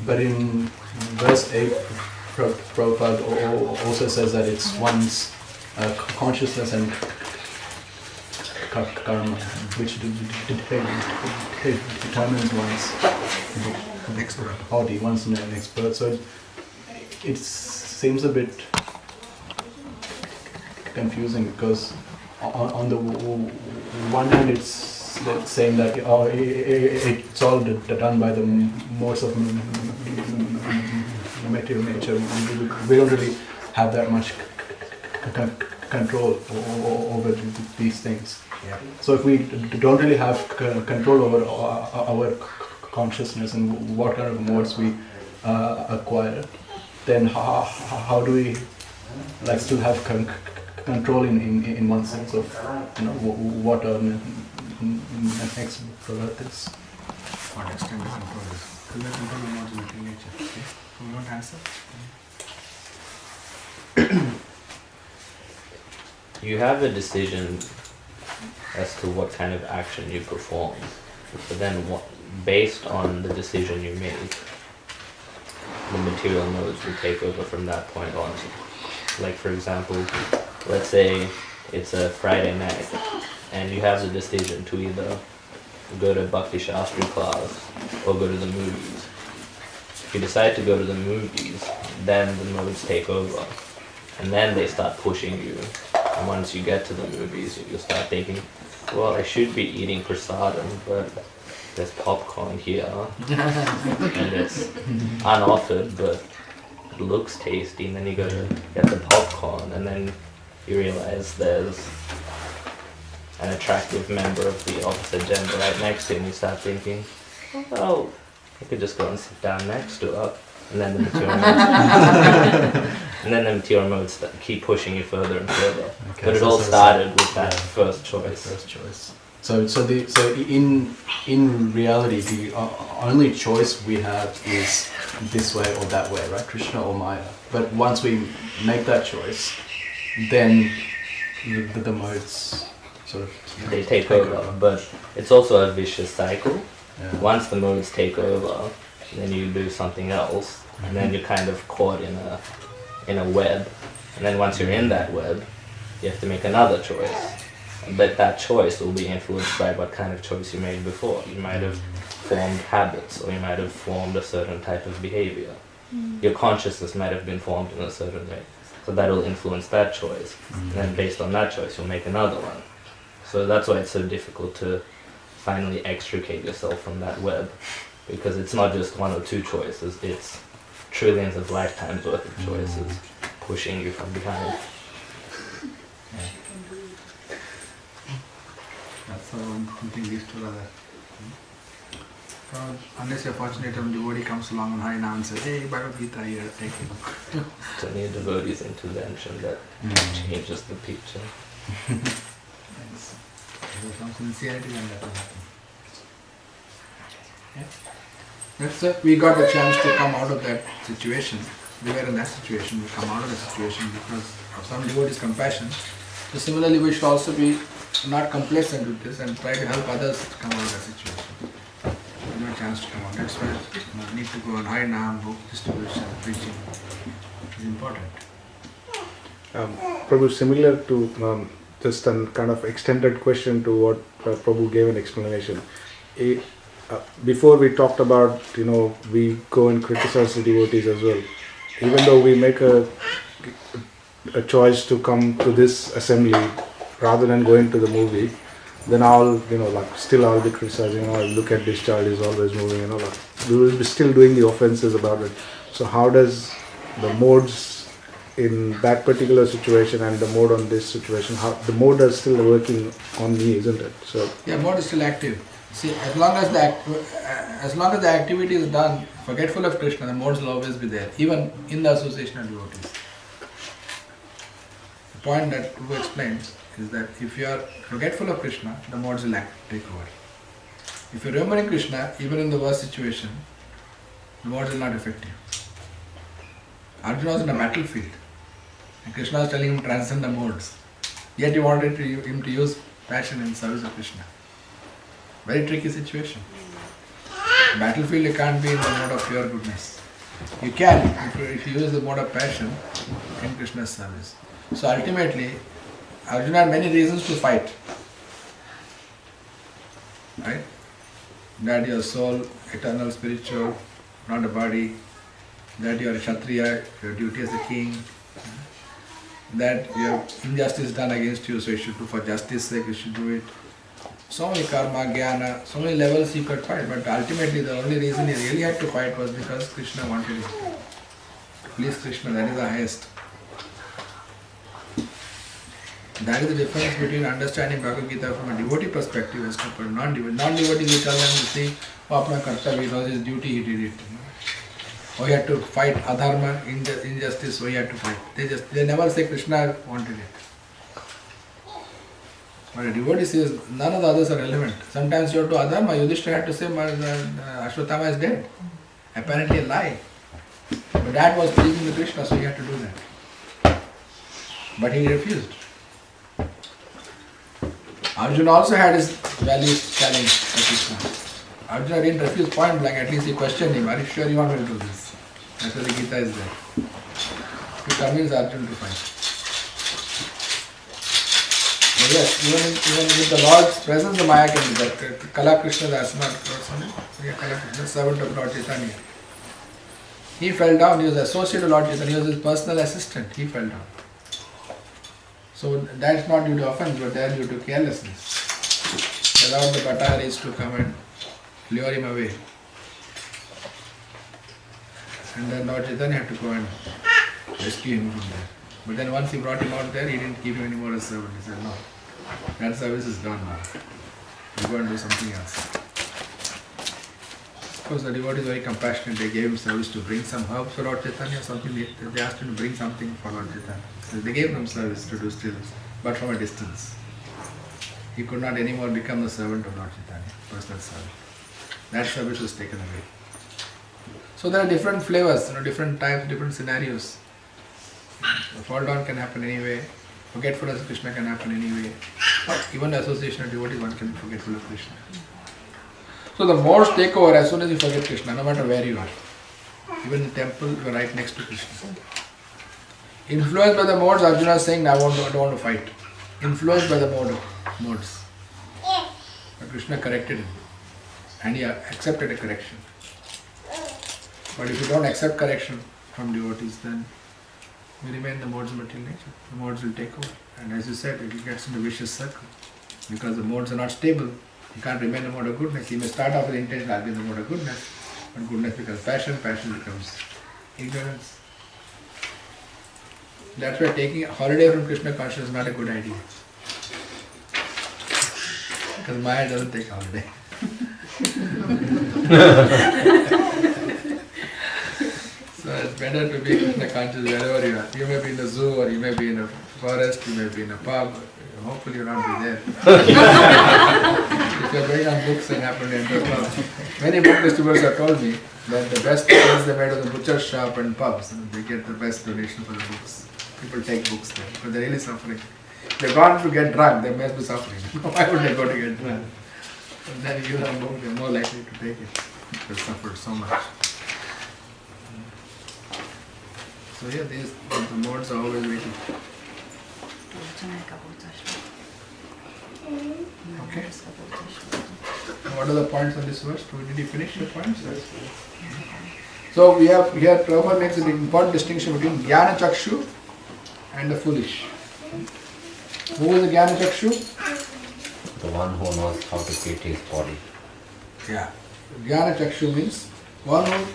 But in verse 8, Prabhupada also says that it's one's consciousness and karma which determines one's body, one's next birth. So it seems a bit confusing because on the one hand it's saying that it's all done by the modes of material nature. We don't really have that much control over these things. Yeah. So if we don't really have control over our consciousness and what kind of modes we acquire, then how do we still have control in one sense of what our next product is? What extent is control is? Clear control of modes material nature. Okay. So you want to answer? You have a decision as to what kind of action you perform, but then based on the decision you make, the material modes will take over from that point on. Like for example, let's say it's a Friday night and you have the decision to either go to Bhakti Shastri class or go to the movies. If you decide to go to the movies, then the modes take over and then they start pushing you. And once you get to the movies, you start thinking, well, I should be eating prasadam, but there's popcorn here, and it's unoffered, but it looks tasty, and then you go to get the popcorn, and then you realize there's an attractive member of the opposite gender right next to him, you start thinking, oh, I could just go and sit down next to her. And then the material modes, and then the material modes keep pushing you further and further. Okay, But it so- all so- started with that yeah. first choice. First choice. So in reality, the only choice we have is this way or that way, right? Krishna or Maya. But once we make that choice, then the modes sort of They take over. But it's also a vicious cycle. Yeah. Once the modes take over, then you do something else, and then you're kind of caught in a web. And then once you're in that web, you have to make another choice. But that choice will be influenced by what kind of choice you made before. You might have formed habits, or you might have formed a certain type of behavior. Your consciousness might have been formed in a certain way. So that will influence that choice. And then based on that choice, you'll make another one. So that's why it's so difficult to finally extricate yourself from that web. Because it's not just one or two choices, it's trillions of lifetimes worth of choices pushing you from behind. That's the one thing leads to the other. Unless you're fortunate and devotee comes along and Harinam and says, hey, Bhagavad Gita here, take it. It's only a devotee's intervention that changes the picture. Yes. There's some sincerity and that will happen. Yeah. That's it. We got a chance to come out of that situation. We were in that situation. We come out of the situation because of some devotee's compassion. So similarly, we should also be not complacent with this and try to help others to come out of that situation. We have a chance to come out. That's why we need to go on high Nam, book distribution, preaching. It's important. Prabhu, similar to just a kind of extended question to what Prabhu gave an explanation. Before we talked about, we go and criticize the devotees as well. Even though we make a choice to come to this assembly rather than going to the movie, then still I'll be criticizing, look at this child, is always moving, we will be still doing the offenses about it. So how does the modes in that particular situation and the mode on this situation, how the mode is still working on me, isn't it? So yeah, mode is still active. See, as long as the activity is done, forgetful of Krishna, the modes will always be there, even in the association of devotees. The point that Prabhu explains is that if you are forgetful of Krishna, the modes will take over. If you are remembering Krishna, even in the worst situation, the modes will not affect you. Arjuna was in a battlefield, and Krishna was telling him to transcend the modes. Yet he wanted him to use passion in service of Krishna. Very tricky situation. Battlefield, you can't be in the mode of pure goodness. You can if you use the mode of passion in Krishna's service. So ultimately, Arjuna had many reasons to fight. Right? That your soul, eternal, spiritual, not a body. That you are a Kshatriya, your duty as a king. That you have injustice done against you, so you should do for justice sake, you should do it. So many karma, jnana, so many levels you could fight, but ultimately the only reason he really had to fight was because Krishna wanted him. To please Krishna, that is the highest. That is the difference between understanding Bhagavad Gita from a devotee perspective as compared to non-devotee. Non-devotee, we tell them to see, apna kartavya, he knows his duty, he did it. Or he had to fight adharma, injustice, so he had to fight. They never say Krishna wanted it. But a devotee says none of the others are relevant. Sometimes you have to adharma, Yudhishthira had to say Ashwatthama is dead. Apparently a lie. But that was pleasing to Krishna, so he had to do that. But he refused. Arjuna also had his values challenged by Krishna. Arjuna didn't refuse point blank, at least he questioned him, are you sure you want me to do this? That's why the Gita is there. To convince Arjuna to fight. But yes, even with the Lord's presence, the Maya can do that. Kala Krishna Das, not Kala Krishna, servant of Lord Chaitanya. He fell down, he was associated with Lord Chaitanya, he was his personal assistant, he fell down. So that's not due to offense, but that's due to carelessness. Allowed the Bhattaris to come and lure him away. And then Lord Chaitanya had to go and rescue him from there. But then once he brought him out there, he didn't keep him anymore as servant. He said, no, That service is gone now. You go and do something else. Of course, the devotee is very compassionate. They gave him service to bring some herbs for Lord Chaitanya, something. They asked him to bring something for Lord Chaitanya. So they gave him service to do still, but from a distance. He could not anymore become the servant of Lord Chaitanya, personal servant. That service was taken away. So there are different flavors, different types, different scenarios. The fall down can happen anyway. Forgetfulness of Krishna can happen anyway. Even the association of devotees, one can be forgetful of Krishna. So the modes take over as soon as you forget Krishna, no matter where you are. Even in the temple, you are right next to Krishna. Influenced by the modes, Arjuna is saying, I don't want to fight. Influenced by the modes. But Krishna corrected him. And he accepted a correction. But if you don't accept correction from devotees, then you remain in the modes of material nature. The modes will take over. And as you said, it gets into a vicious circle. Because the modes are not stable, you can't remain in the mode of goodness. You may start off with the intention, I'll be in the mode of goodness. But goodness becomes passion, passion becomes ignorance. That's why taking a holiday from Krishna consciousness is not a good idea. Because Maya doesn't take a holiday. So it's better to be Krishna conscious wherever you are. You may be in the zoo, or you may be in a forest, you may be in a pub. Hopefully you'll not be there. If you're going on books and happen to enter a pub. Many book distributors have told me that the best sales they made of the butcher shop and pubs. They get the best donation for the books. People take books there because they're really suffering. If they've gone to get drunk, they must be suffering. Why would they go to get drunk? And then if you have a book, they're more likely to take it. They've suffered so much. So yeah, the modes are always waiting. Okay. What are the points on this verse? Did you finish your points? So we have here Prabhupada makes an important distinction between Jnana Chakshu and the foolish. Who is the Jnana Chakshu? The one who knows how to treat his body. Yeah. Jnana Chakshu means one who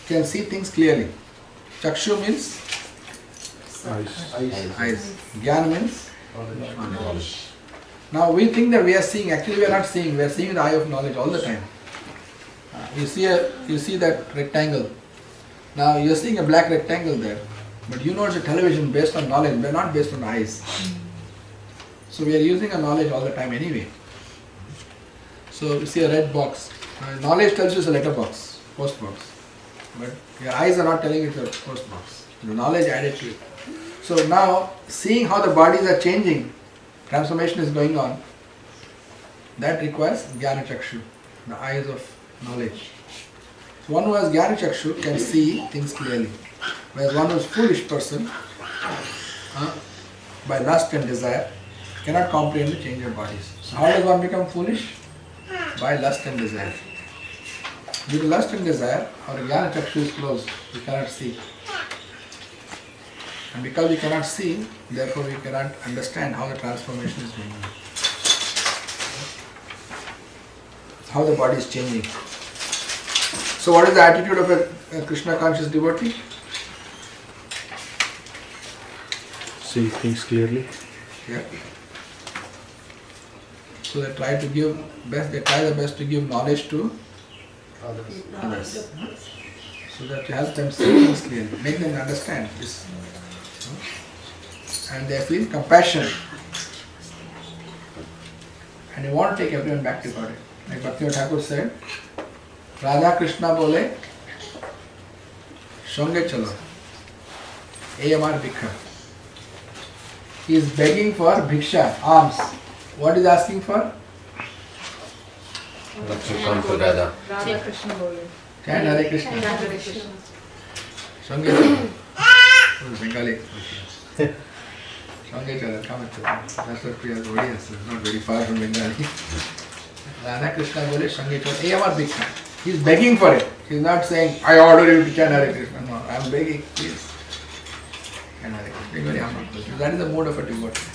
can see things clearly. Chakshu means eyes. Jnana means knowledge. Now we think that we are seeing, actually we are not seeing, we are seeing the eye of knowledge all the time. You see that rectangle. Now you are seeing a black rectangle there, but you know it's a television based on knowledge, but not based on eyes. So we are using a knowledge all the time anyway. So you see a red box. Knowledge tells you it's a letter box, post box. But your eyes are not telling you it's a post box. The knowledge added to it. So now seeing how the bodies are changing, transformation is going on, that requires Jnana Chakshu, the eyes of knowledge. So one who has Jnana Chakshu can see things clearly, whereas one who is foolish person, by lust and desire, cannot comprehend the change of bodies. So how does one become foolish? By lust and desire. Due to lust and desire, our Jnana Chakshu is closed, we cannot see. And because we cannot see, therefore we cannot understand how the transformation is going on. How the body is changing. So what is the attitude of a Krishna conscious devotee? See things clearly. Yeah. So they try the best to give knowledge to others. So that to help them see things clearly, make them understand this. And they feel compassion. And they want to take everyone back to God. Like Bhakti Thakur said, Radha Krishna bole, Shonge chalo, Ei amar bhikha. He is begging for bhiksha, alms. What is he asking for? Let's come together. Radha Krishna bole. Chant Hare Krishna. Hare Krishna. Shonge chalo. Bengali. Shonge chalo, come at that's what Priya's audience is, not very far from Bengali. Radha Krishna bole, Shonge chalo, Ei amar bhikha. He is begging for it. He is not saying, I order you to chant Hare Krishna. No, I am begging, please. Chant Hare Krishna. Being very humble. That is the mood of a devotee.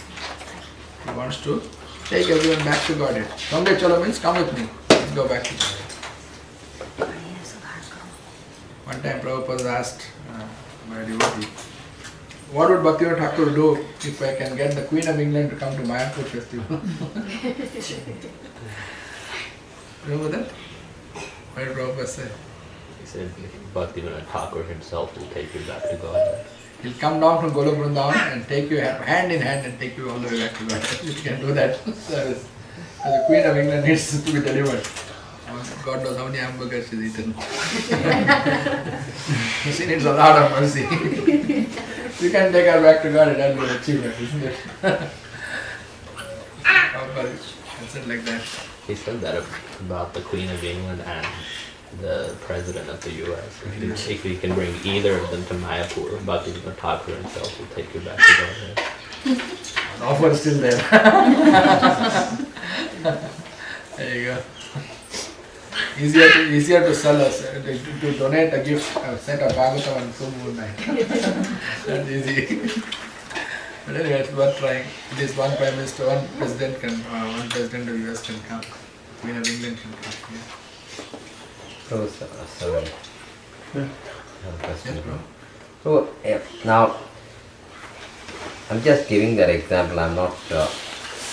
He wants to take everyone back to Godhead. Shonge chalo means come with me. Let's go back to Godhead. One time Prabhupada was asked by a devotee, what would Bhaktivinoda Thakur do if I can get the Queen of England to come to Mayapur festival? Remember that? What did Prabhupada say? He said Bhaktivinoda Thakur himself will take you back to God. He'll come down from Golok Vrindavan and take you hand in hand and take you all the way back to God. You can do that service. The Queen of England needs to be delivered. God knows how many hamburgers she's eaten. She needs a lot of mercy. You can take her back to God and that will be an achievement, isn't it? Prabhupada said like that. He said that about the Queen of England and the President of the US. If you can bring either of them to Mayapur, Bhaktivinoda Thakur himself will take you back to God. The offer is still there. There you go. Easier to sell us, to donate a gift, a set of Bhagavatam and so moon night. That's easy. But anyway, it's worth trying. At least one Prime Minister, one President of the US can come. Queen of England can come. Yeah. So, Yes, bro. So now, I'm just giving that example. I'm not.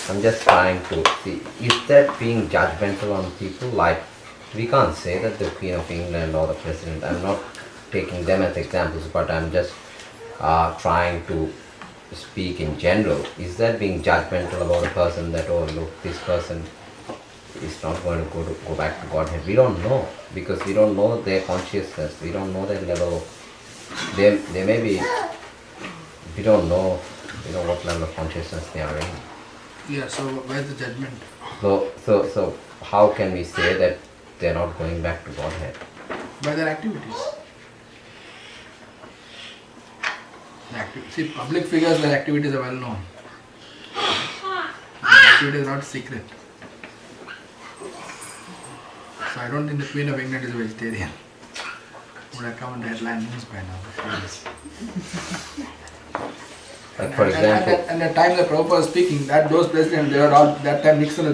I'm just trying to see. Is that being judgmental on people? Like, we can't say that the Queen of England or the President. I'm not taking them as examples, but I'm just trying to speak in general. Is that being judgmental about a person? That, oh look, this person is not going to go back to Godhead. We don't know, because we don't know their consciousness. We don't know their level of. They may be. We don't know, what level of consciousness they are in. Yeah. So where's the judgment? So how can we say that they're not going back to Godhead? By their activities. See, public figures, their activities are well known. Activity is not secret. So I don't think the Queen of England is a vegetarian. Would have come on the headline news by now. Like for example, and at the time that Prabhupada was speaking, that those presidents, they were all, that time Nixon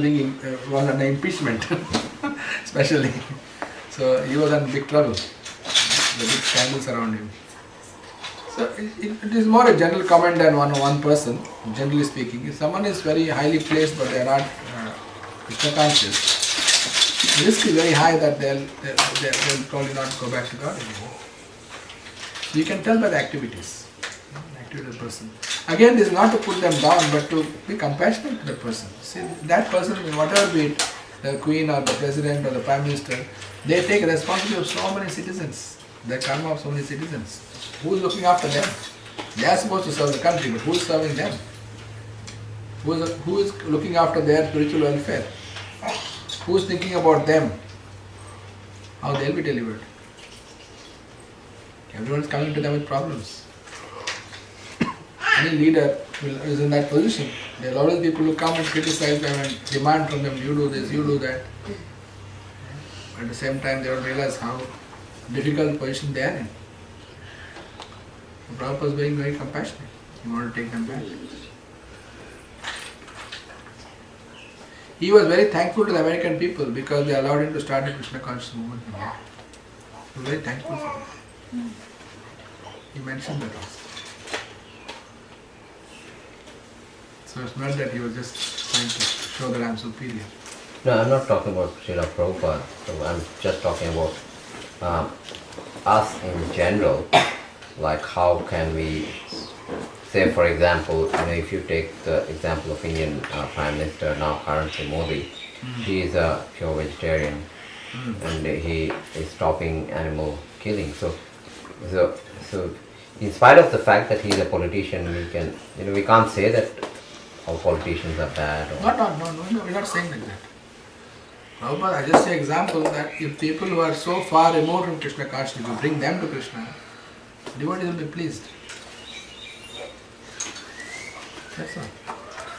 was under impeachment, especially. So he was in big trouble. The big scandals around him. So it is more a general comment than one person, generally speaking. If someone is very highly placed but they are not Krishna conscious, the risk is very high that they'll probably not go back to God anymore. So you can tell by the activities, the activity of the person. Again, this is not to put them down, but to be compassionate to the person. See, that person, whatever be it, the Queen or the President or the Prime Minister, they take responsibility of so many citizens, the karma of so many citizens. Who is looking after them? They are supposed to serve the country, but who is serving them? Who is looking after their spiritual welfare? Who is thinking about them? How they will be delivered? Everyone is coming to them with problems. Any leader is in that position. There are always people who come and criticize them and demand from them, you do this, you do that. At the same time, they don't realize how difficult position they are in. The Prabhupada was being very compassionate. He wanted to take them back. He was very thankful to the American people because they allowed him to start a Krishna conscious movement. He was very thankful for it. He mentioned that also. So it's not that he was just trying to show that I'm superior. no, I'm not talking about Srila Prabhupada. So I'm just talking about us in general. Like how can we say, for example, if you take the example of Indian Prime Minister now currently Modi, he is a pure vegetarian and he is stopping animal killing. So in spite of the fact that he is a politician, we can't say that all politicians are bad. No, we're not saying like that. Prabhupada, I just say example that if people who are so far removed from Krishna consciousness, you bring them to Krishna, devotees will be pleased. That's all.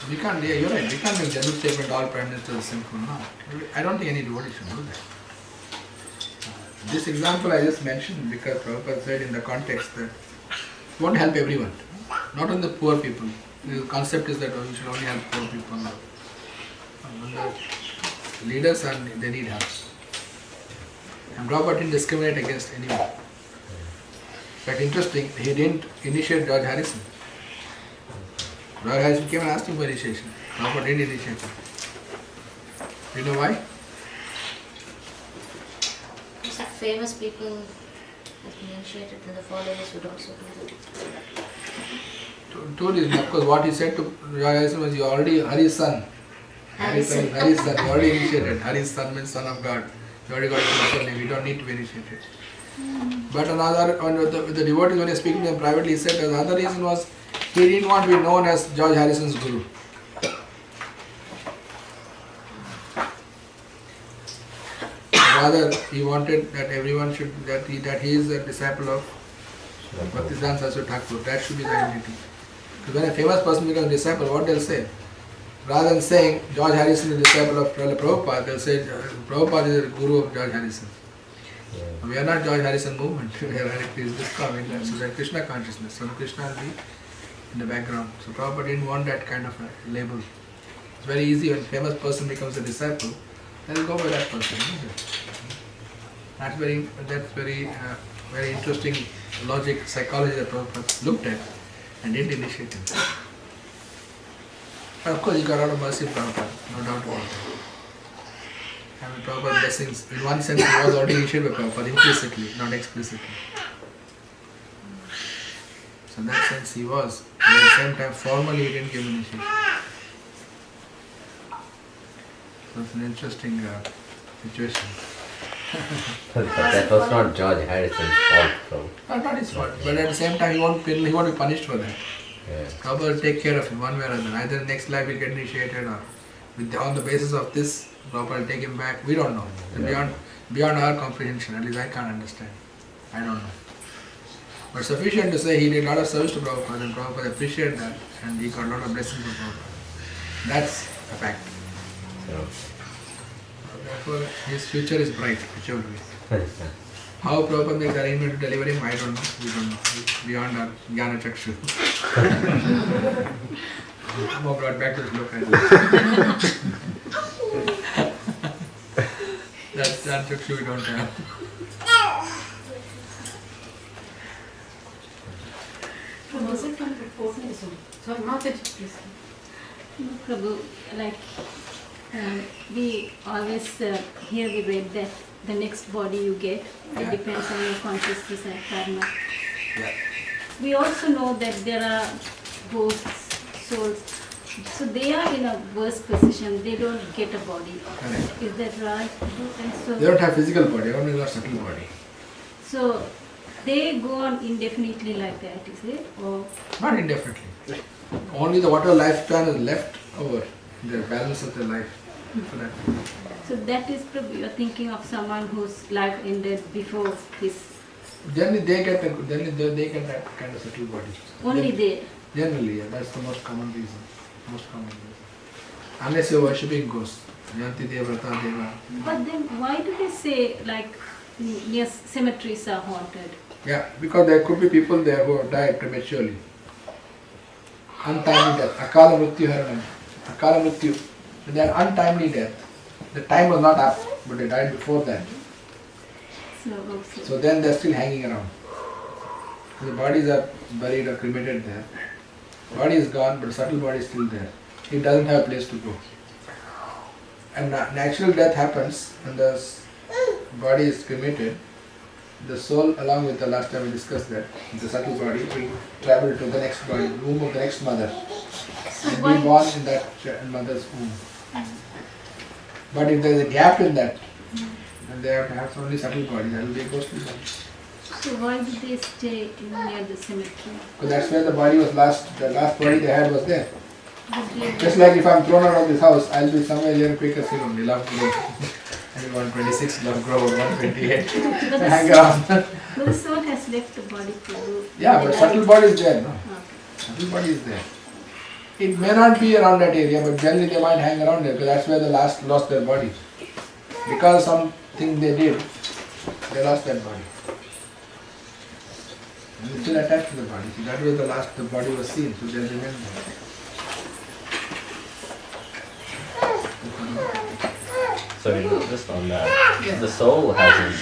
We can't, you're right, we can't make general statement all Prime Ministers are sinful. No. I don't think any devotee should do that. This example I just mentioned because Prabhupada said in the context that it won't help everyone, not only the poor people. The concept is that you should only help poor people. The leaders they need help. And Prabhupada didn't discriminate against anyone. But interesting, he didn't initiate George Harrison. Lord Harrison came and asked him for initiation. Prabhupada didn't initiate him. Do you know why? Because the famous people have been initiated, then the followers would also do that. Told you, of course, what he said to Lord Harrison was, you already Hari's son. Hari's son, you already initiated. Hari's son means son of God. You already got a special name, you don't need to be initiated. But another, with the devotee, when he was speaking to him privately, he said the other reason was he didn't want to be known as George Harrison's guru. Rather, he wanted that everyone should, that he is a disciple of Bhaktisiddhanta Saraswati Thakur. That should be the identity. Because when a famous person becomes a disciple, what they'll say? Rather than saying George Harrison is a disciple of Prabhupada, they'll say Prabhupada is a guru of George Harrison. We are not George Harrison movement. We are ISKCON. So that Krishna consciousness. So Krishna will be in the background. So Prabhupada didn't want that kind of a label. It's very easy when a famous person becomes a disciple, they'll go by that person. That's very interesting logic, psychology that Prabhupada looked at and didn't initiate him. But of course, he got a lot of mercy from Prabhupada, no doubt about that. And with Prabhupada's blessings, in one sense, he was already initiated by Prabhupada implicitly, not explicitly. So in that sense, he was. But at the same time, formally, he didn't give initiation. So it's an interesting situation. But that was not George Harrison's fault, though. Not his fault. But at the same time, he won't be punished for that. Yeah. Prabhupada will take care of him one way or other. Either the next life he'll get initiated or on the basis of this, Prabhupada will take him back. We don't know. Beyond our comprehension. At least I can't understand. I don't know. But sufficient to say he did a lot of service to Prabhupada and Prabhupada appreciated that and he got a lot of blessings from Prabhupada. That's a fact. So, therefore, his future is bright, whichever way. How Prabhupada makes arrangement to deliver him, I don't know. We don't know. It's beyond our Jnana Chakshu. More brought back to the sloka. That's Jnana Chakshu we don't have. Was it from the fourth? So not that please. Prabhu, like we always here we read that the next body you get, it depends on your consciousness and karma. Yeah. We also know that there are ghosts, souls, so they are in a worse position. They don't get a body. Correct. Is that right? And so, They don't have physical body, only got subtle body. so they go on indefinitely like that, is it? Or Not indefinitely. Only the whatever lifespan is left over, the balance of their life. For that. so that is probably you're thinking of someone whose life ended before his. Generally they get that kind of subtle body. Only they. Generally, yeah, that's the most common reason. Unless you're worshipping ghosts. Yanti Devrata Deva. But then why do they say like near cemeteries are haunted? Yeah, because there could be people there who have died prematurely. Untimely death. Akala Mrityu Haranam. Akala Mrityu. When they are untimely death, the time was not up, but they died before that. So then they're still hanging around. The bodies are buried or cremated there. Body is gone, but the subtle body is still there. It doesn't have a place to go. And natural death happens when the body is cremated. The soul, along with the last time we discussed that, the subtle body will travel to the next body, womb of the next mother, and be born in that mother's womb. But if there is a gap in that, then they have to have only subtle body, that will be a ghostly body. So why did they stay near the cemetery? Because that's where the body was last, the last body they had was there. Just like if I'm thrown out of this house, I'll be somewhere here in Quakers only, Love Grove. Maybe 126, Love Grove, 128. Hang around. But the soul has left the body to go. Yeah, but subtle body is there, no? Okay. Subtle body is there. It may not be around that area, but generally they might hang around there because that's where they last lost their body. Because of something they did, they lost that body. And it's still attached to the body. So that was the body was seen, so they remained there. So just on that, the soul hasn't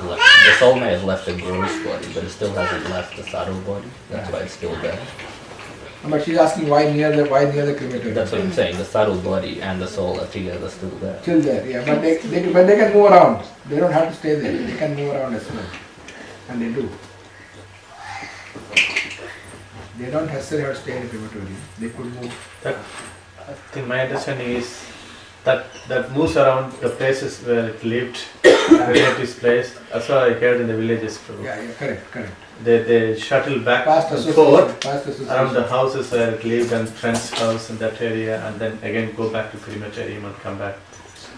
left, the soul may have left the gross body, but it still hasn't left the subtle body. That's why it's still there. But she's asking why near the crematorium. That's what I'm saying. The subtle body and the soul are together still there. Still there, yeah. But they can move around. They don't have to stay there. They can move around as well, and they do. They don't necessarily have to stay in the crematorium. They could move. That, I think my understanding is that moves around the places where it lived, relatives' place. That's what I heard in the villages. Yeah, correct. They shuttle back Past and association, forth past association. around the houses where it lived and friends' house in that area, and then again go back to crematorium and come back.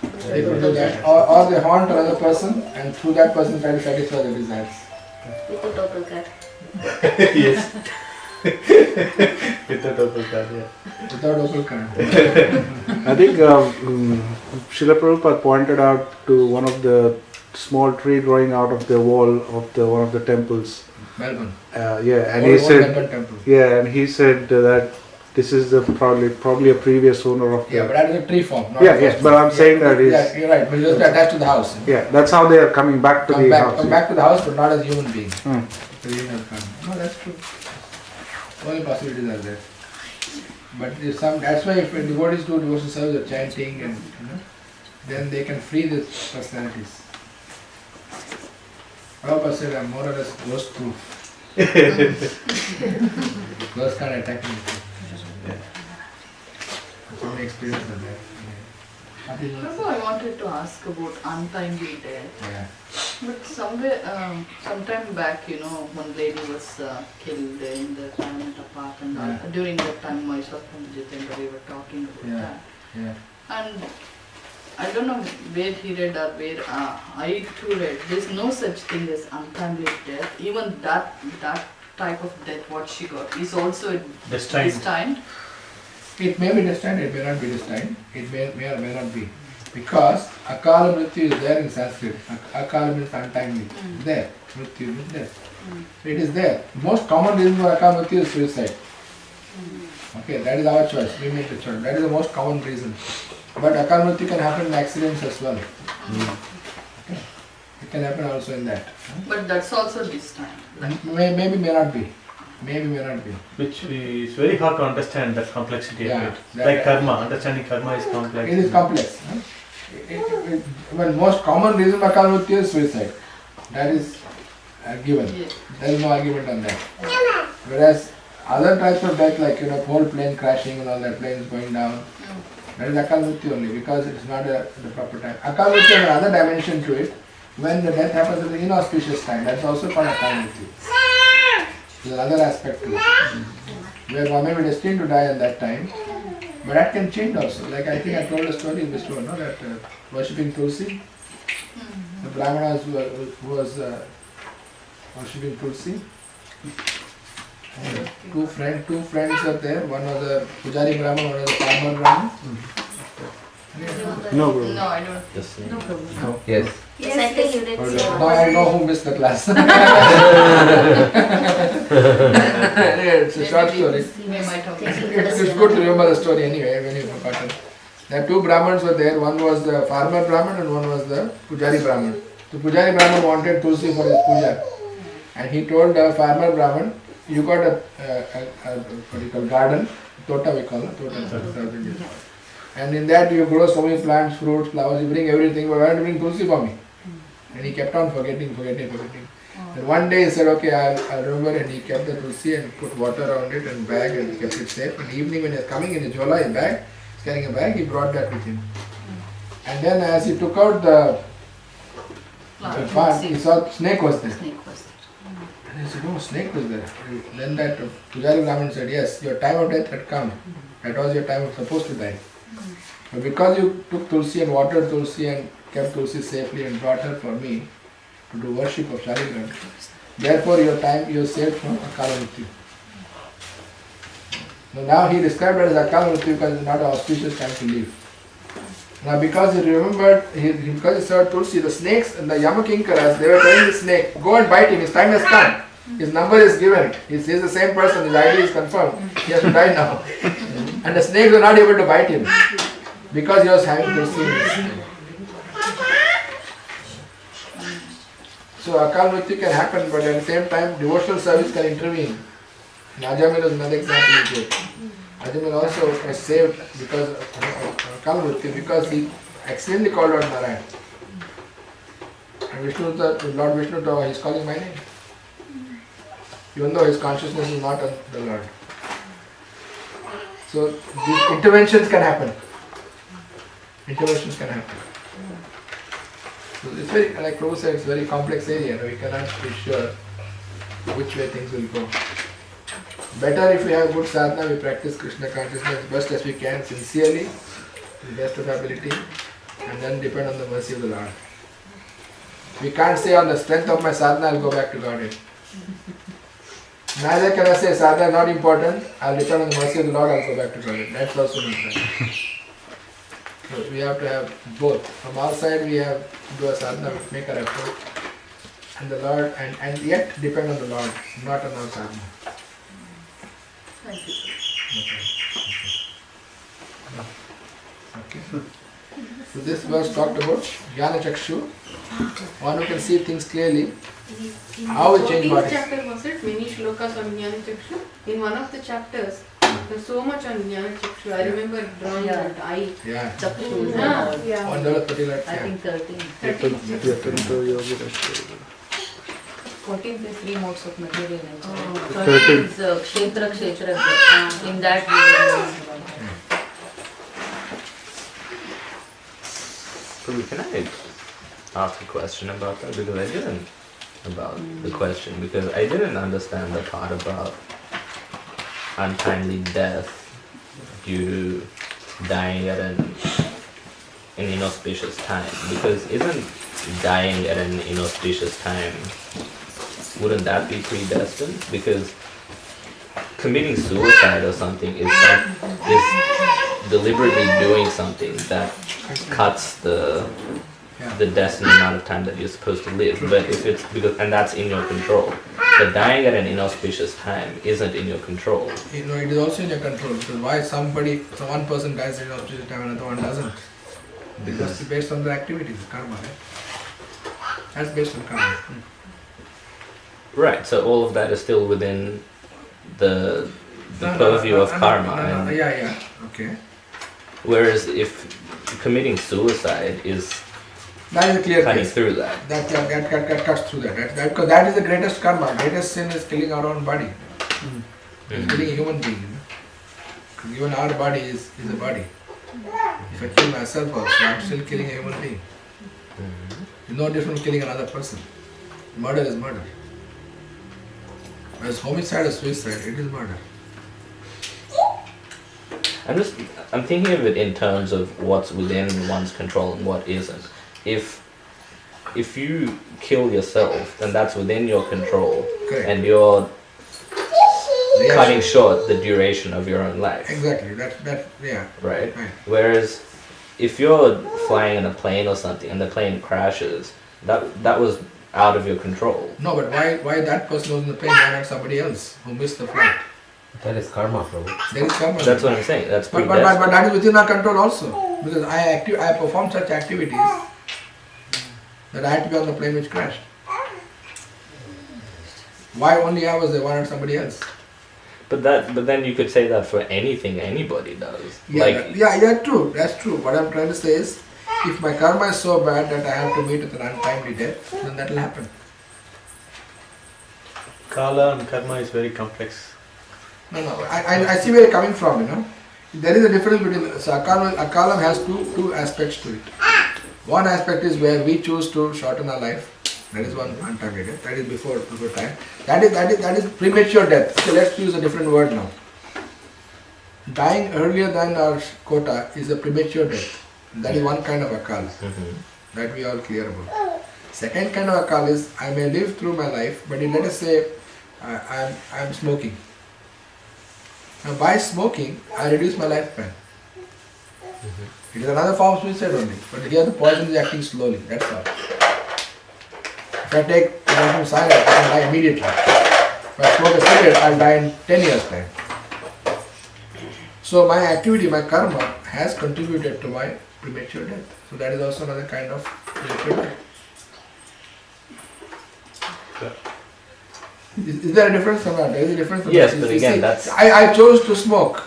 They could do that. Or they haunt another person and through that person try to satisfy their desires. With a double cut. Yes. With the double card, yeah. Without open current. I think Srila Prabhupada pointed out to one of the small tree growing out of the wall of one of the temples. Melbourne. And Old he said, Melbourne temple. and he said that this is the probably a previous owner of the. Yeah, but that is a tree form. Not But I'm saying that is. Yeah, you're right. But it's just attached to the house. Yeah, that's how they are coming back to the house. Come back to the house, but not as human beings. Hmm. The human form. No, that's true. All possibilities are there. But there's some. That's why if devotees do devotional service or chanting, and then they can free these personalities. Prabhupada said, I'm more or less ghost proof. Ghosts can't attack me. So many experiences are there. Also, I wanted to ask about untimely death. Yeah. But sometime back, one lady was killed in the Parliament Park, and during that time, myself and Jitendra, we were talking about that. Yeah. And I don't know where he read or where I too read. There's no such thing as untimely death. Even that type of death, what she got, is also destined. It may be destined, it may not be destined. It may or may not be. Because Akala Mrityu is there in Sanskrit. Akala means untimely. It's there. Mrityu means death. So it is there. Most common reason for Akala Mrityu is suicide. Okay, that is our choice. We make the choice. That is the most common reason. But Akala Mrityu can happen in accidents as well. Okay. It can happen also in that. But that's also destined. Maybe may not be. Maybe may not be. Which is very hard to understand that complexity of it. that- Like karma, understanding karma is complex. It is complex. Well, most common reason for Akala Mrityu is suicide. That is given. Yes. There is no argument on that. Whereas other types of death, like whole plane crashing and all that, planes going down, that is Akala Mrityu only, because it is not the proper time. Akala Mrityu has another dimension to it. When the death happens at the inauspicious time, that's also called Akala Mrityu. There's another aspect to it. Where one may be destined to die at that time, but that can change also. Like I think I told a story in this one, that worshipping Tulsi, the Brahmanas who was worshipping Tulsi. Two friends are there. One was a Pujari Brahman, one was a farmer Brahman. No problem. No, I don't. Just No problem. No. Yes. Yes, I think you did say. Now I know who missed the class. Anyway, it's a short story. We might have. It's good to remember the story anyway when you've forgotten. There two Brahmins were there. One was the farmer Brahman and one was the Pujari Brahman. The Pujari Brahman wanted Tulsi for his puja, and he told the farmer Brahman, "You got a what you call garden, tota we call it, tota. And in that you grow so many plants, fruits, flowers. You bring everything. But why don't you bring Tulsi for me?" And he kept on forgetting. And one day he said, "Okay, I'll remember." And he kept the Tulsi and put water around it and bag and kept it safe. And evening when he was coming in his jhola, his bag, he's carrying a bag, he brought that with him. And then as he took out the plant, he saw snake was there. And he said, "Oh, snake was there." Then that Pujari Brahman said, "Yes, your time of death had come. That was your time of supposed to die. But because you took Tulsi and watered Tulsi and kept Tulsi safely and brought her for me to do worship of Shaligram, therefore your time you saved from Akala Mrityu." Now he described it as Akala Mrityu because it's not an auspicious time to live. Now because he remembered, because he saw Tulsi, the snakes and the Yamakinkaras, they were telling the snake, "Go and bite him, his time has come. His number is given. He's the same person, his ID is confirmed. He has to die now." And the snakes were not able to bite him because he was having Tulsi in his name. So Akala Mrityu can happen, but at the same time devotional service can intervene Ajamil is another example he gave. Ajamil also was saved because of Kalmriti, because he accidentally called out Narayan. And Lord Vishnu, he's calling my name. Even though his consciousness is not on the Lord. So these interventions can happen. Interventions can happen. So it's very, like Prabhu said, it's a very complex area. We cannot be sure which way things will go. Better if we have good sadhana, we practice Krishna consciousness best as we can, sincerely, to the best of ability, and then depend on the mercy of the Lord. We can't say on the strength of my sadhana I'll go back to Godhead. Neither can I say sadhana is not important, I'll depend on the mercy of the Lord, I'll go back to Godhead. That's also not right. So we have to have both. From our side we have to do a sadhana, make our effort, and the Lord, and yet depend on the Lord, not on our sadhana. Thank you. Okay. So this verse talked about Jnana Chakshu, one who can see things clearly. How we change bodies. Chapter was it? Many shlokas on Jnana Chakshu. In one of the chapters, there's so much on Jnana Chakshu. I remember drawing that eye. Yeah. Chakshu. Yeah. On the particular. I think 13. 14th is 3 modes of material nature. 13 13 is Kshetra Kshetra. In that we Can I ask a question about that? Because I didn't about the question because I didn't understand the part about untimely death due to dying at an inauspicious time. Because isn't dying at an inauspicious time, wouldn't that be predestined? Because committing suicide or something is deliberately doing something that cuts the destined amount of time that you're supposed to live. But if it's and that's in your control. But dying at an inauspicious time isn't in your control. You know, it is also in your control. Because why one person dies at an inauspicious time and another one doesn't? Because it's based on the activities, karma, right? That's based on karma. Right. So all of that is still within the purview of karma. Yeah. Okay. Whereas if committing suicide is that is a clear cutting case. through that. That cuts through that. Because that is the greatest karma. Greatest sin is killing our own body. It's killing a human being. Because even our body is a body. If I kill myself also, I'm still killing a human being. It's no different from killing another person. Murder is murder. Whereas homicide or suicide, it is murder. I'm thinking of it in terms of what's within one's control and what isn't. If you kill yourself, then that's within your control. Correct. And you're cutting short the duration of your own life. Exactly. Right? Whereas if you're flying in a plane or something and the plane crashes, that was out of your control. No, but why that person was in the plane, why not somebody else who missed the flight? That is karma, Prabhu. There is karma. That's what I'm saying. That's but that is within our control also. Because I perform such activities that I had to be on the plane which crashed. Why only I was there, why not somebody else? But then you could say that for anything anybody does. True. That's true. What I'm trying to say is, if my karma is so bad that I have to meet with an untimely death, then that will happen. Kala and karma is very complex. No. I see where you're coming from, you know. There is a difference between, so akalam has two aspects to it. One aspect is where we choose to shorten our life. That is one untimely death. That is before time. That is premature death. So let's use a different word now. Dying earlier than our quota is a premature death. That is one kind of akal. That we are all clear about. Second kind of akal is I may live through my life, but let us say I am smoking. Now by smoking, I reduce my lifespan. It is another form of suicide only, but here the poison is acting slowly, that's all. If I take some cyanide, I can die immediately. If I smoke a cigarette, I'll die in 10 years' time. So my activity, my karma, has contributed to my premature death. So that is also another kind of premature death. Is there a difference or not? There is a difference. Or Yes, not? but You again, see, that's I chose to smoke.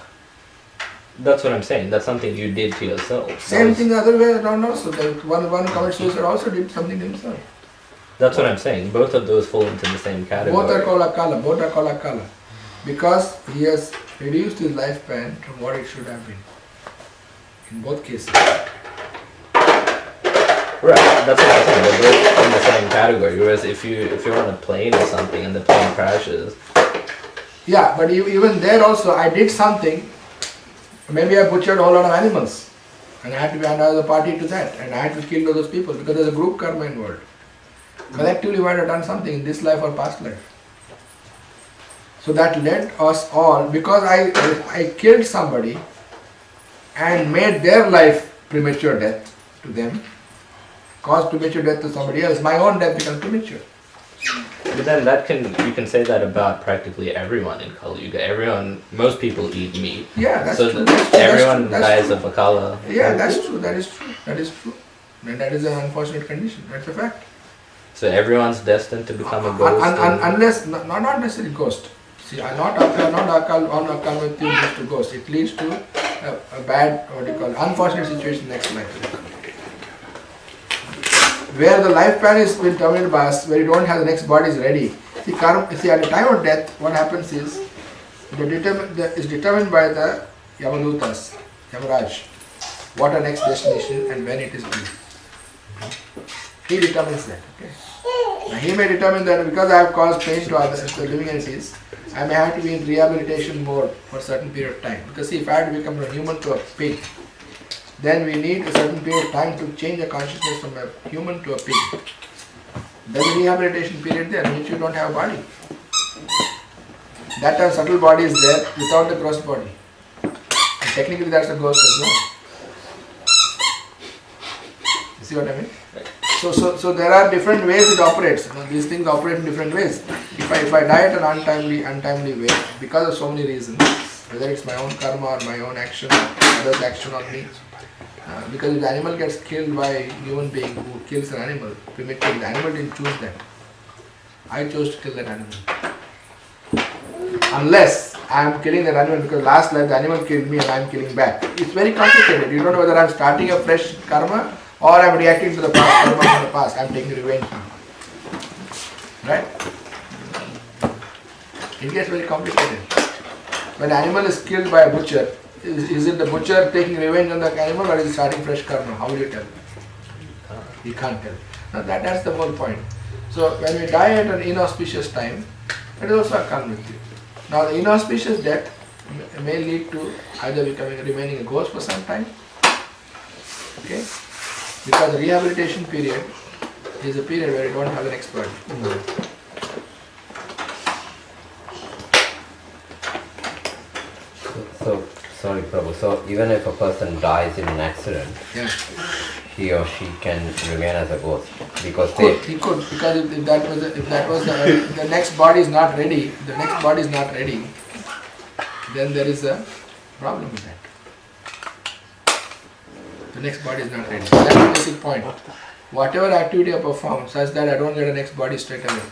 that's what I'm saying. That's something you did to yourself. Same thing the other way around also. That one commits suicide also did something to himself. That's what I'm saying. Both of those fall into the same category. Both are called akala. Both are called akala. Because he has reduced his lifespan from what it should have been. In both cases. Right, that's what I'm saying. They're both in the same category. Whereas if you're on a plane or something and the plane crashes, Yeah, but even there also I did something. Maybe I butchered a whole lot of animals. And I had to be under the party to that. And I had to kill those people because there's a group karma involved. Collectively we might have done something in this life or past life. So that led us all, because I killed somebody and made their life premature death to them, caused premature death to somebody else, my own death becomes premature. but then you can say that about practically everyone in Kali Yuga. Most people eat meat. Yeah, that's so true. Everyone That's dies true. of akala. Yeah, that's true. That is true. That is true. And that is an unfortunate condition. That's a fact. So everyone's destined to become a ghost. Unless, not necessarily ghost. See, not akal with you leads to ghost. It leads to a bad, unfortunate situation next life. Where the lifespan is been terminated by us, where you don't have the next body is ready. See, at the time of death, what happens is, is determined by the Yamadutas, Yamaraj, what our next destination and when it is due. He determines that. Okay. Now he may determine that because I have caused pain to others, to living entities, I may have to be in rehabilitation mode for a certain period of time. Because see, if I had to become a human to a pig, then we need a certain period of time to change the consciousness from a human to a pig. There's a rehabilitation period there in which you don't have a body. That time subtle body is there without the gross body. And technically that's a ghost as well. You see what I mean? So there are different ways it operates. These things operate in different ways. If I die at an untimely way, because of so many reasons, whether it's my own karma or my own action, others' action on me, because if the animal gets killed by a human being who kills an animal prematurely, the animal didn't choose that. I chose to kill that animal. Unless I am killing that animal because last life the animal killed me and I am killing back. It's very complicated. You don't know whether I am starting a fresh karma or I am reacting to the past karma from the past. I am taking revenge now. Right? It gets very complicated. When an animal is killed by a butcher, is it the butcher taking revenge on the animal or is he starting fresh karma? How will you tell? You can't tell. Now that's the whole point. So when we die at an inauspicious time, it is also a karma with you. Now the inauspicious death may lead to either remaining a ghost for some time, okay? Because the rehabilitation period is a period where you don't have an expert. So sorry, Prabhu. So even if a person dies in an accident, he or she can remain as a ghost because he could, because if that was the next body is not ready, then there is a problem with that. The next body is not ready. That's the basic point. Whatever activity I perform such that I don't get a next body straight away.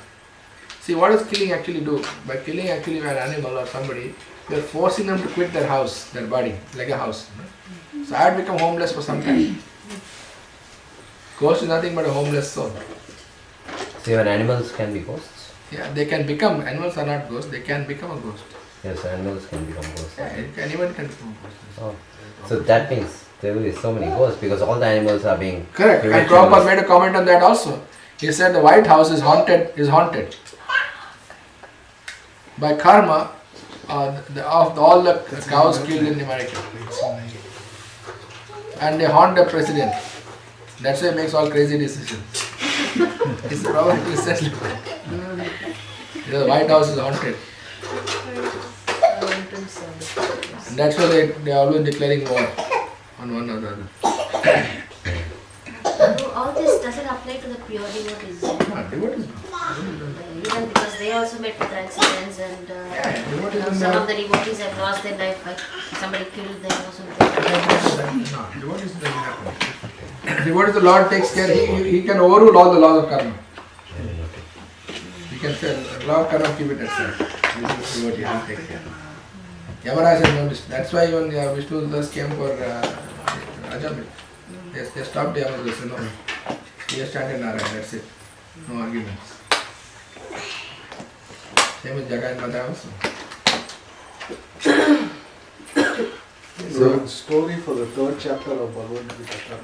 See, what does killing actually do? By killing actually an animal or somebody, we are forcing them to quit their house, their body, like a house. So I had become homeless for some time. Ghost is nothing but a homeless soul. So even animals can be ghosts? Yeah, they can become, animals are not ghosts, they can become a ghost. Yes, animals can become ghosts. Yeah, anyone can become a ghost. Oh. So that means there will be so many ghosts because all the animals are being... Correct, and Prabhupada made a comment on that also. He said the White House is haunted. By karma of all the cows killed in America. And they haunt the president. That's why he makes all crazy decisions. It's probably said like that. The White House is haunted. And that's why they are always declaring war on one another. All this doesn't apply to the pure devotees. Devotees Even because they also met with accidents and some of the devotees have lost their life by somebody killed them or something. No, devotees doesn't happen. Devotees, the Lord takes care, he can overrule all the laws of karma. He You can say, law of karma, keep it aside. This is what you have to take care. Yamaraj has noticed. That's why when Vishnu Das came for Rajamil, they stopped Yamaraj. They said, no, he has chanted Narayana, that's it. No arguments. Same with Jaga and Mata also. The story for the third chapter of Bhagavad Gita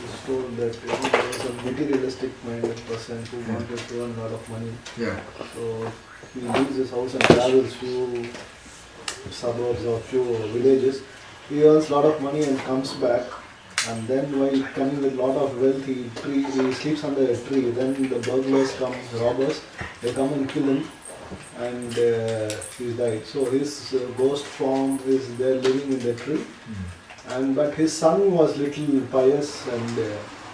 is told that there was a materialistic minded person who wanted to earn a lot of money. Yeah. So he leaves his house and travels few suburbs or few villages. He earns a lot of money and comes back. And then while coming with a lot of wealth, he sleeps under a tree. Then the burglars come, robbers, they come and kill him. And he died. So his ghost form is there living in the tree. But his son was little pious, and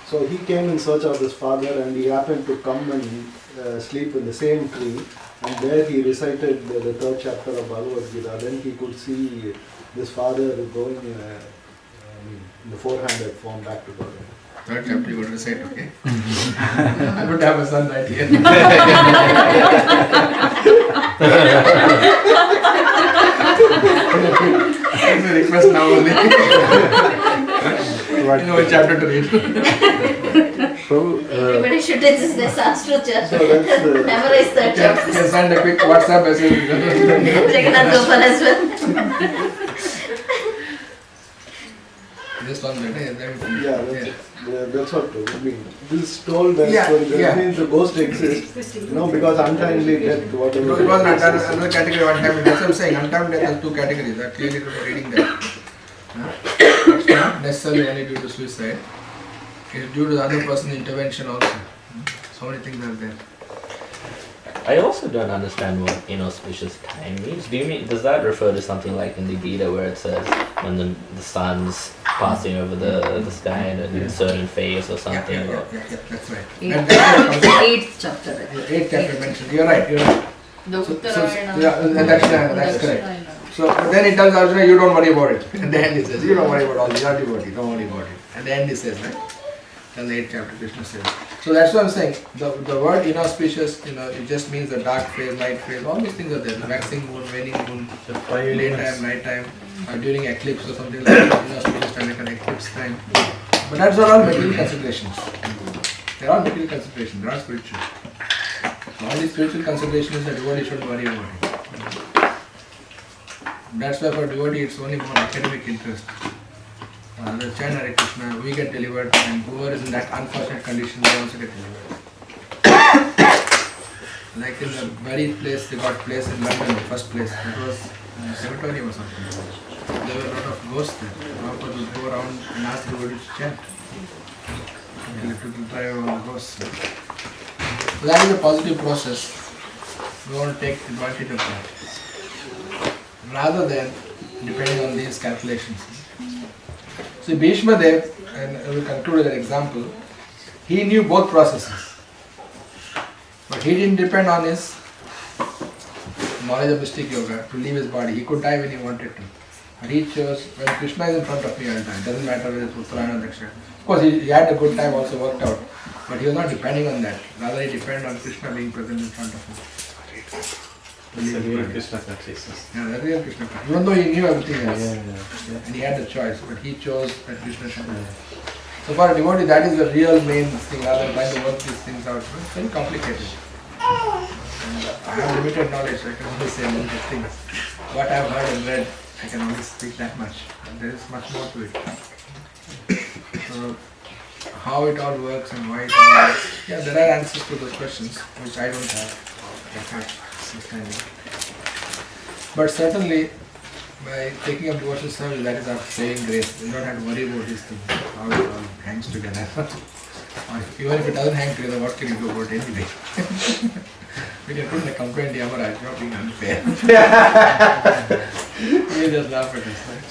so he came in search of his father, and he happened to come and sleep in the same tree. And there he recited the third chapter of Bhagavad Gita. Then he could see this father going in the four-handed form back to God. Third chapter you got to recite, okay? I would have a son right here. That's a request now only. You know what chapter to read. Everybody should insist their sons to just So that's memorize that chapter. You can send a quick WhatsApp message. Jagannath Gopal as well. This one better, that's what it means. This is told that Yeah, means the ghost exists, because untimely death, whatever. It was another category one time. That's what I'm saying. Untimely death has two categories. I'm clearly reading that. It's not necessarily only due to suicide. It's due to the other person's intervention also. So many things are there. I also don't understand what inauspicious time means. Does that refer to something like in the Gita where it says when the sun's passing over the sky in a certain phase or something? Yeah, that's right. Eighth chapter. Eighth chapter mentioned. You're right. The Uttarayana. That's correct. So then it tells Arjuna, you don't worry about it. And the end it says, you don't worry about all this, don't worry about it. And the end it says, right? And the 8th chapter Krishna says. So that's what I'm saying. The word inauspicious, it just means the dark phase, light phase, all these things are there. The waxing moon, waning moon, daytime, nighttime, during eclipse or something like that. Inauspicious time, like an eclipse time. But that's all material considerations. They're all material considerations, they're all spiritual. So all these spiritual considerations that devotee shouldn't worry about it. That's why for devotee it's only more academic interest. The chant Hare Krishna, we get delivered, and whoever is in that unfortunate condition, they also get delivered. Like in the very place, they got place in London, the first place, that was cemetery or something. There were a lot of ghosts there. Prabhupada would go around and ask everybody to chant. And people drive around the ghosts. So that is a positive process. We want to take advantage of that. Rather than depending on these calculations. So Bhishma Dev, and I will conclude with an example, he knew both processes. But he didn't depend on his knowledge of mystic yoga to leave his body. He could die when he wanted to. But he chose, when Krishna is in front of me all the time, doesn't matter whether it's Uttarayana or Dakshina. Of course, he had a good time, also worked out. But he was not depending on that. Rather, he depended on Krishna being present in front of him. It's a real Krishna consciousness. Yeah, the real Krishna consciousness. Even though he knew everything else. And he had the choice, but he chose that Krishna consciousness. So for a devotee, that is the real main thing, rather than trying to work these things out. It's very complicated. And I have limited knowledge, I can only say limited things. What I have heard and read, I can only speak that much. And there is much more to it. So, how it all works and why it all works. Yeah, there are answers to those questions, which I don't have that much understanding. But certainly, by taking up devotional service, that is our saving grace. You don't have to worry about these things, how it all hangs together. Even if it doesn't hang together, what can you do about it anyway? We can put in a complaint, Yamaraj, you're being unfair. We just laugh at us, right?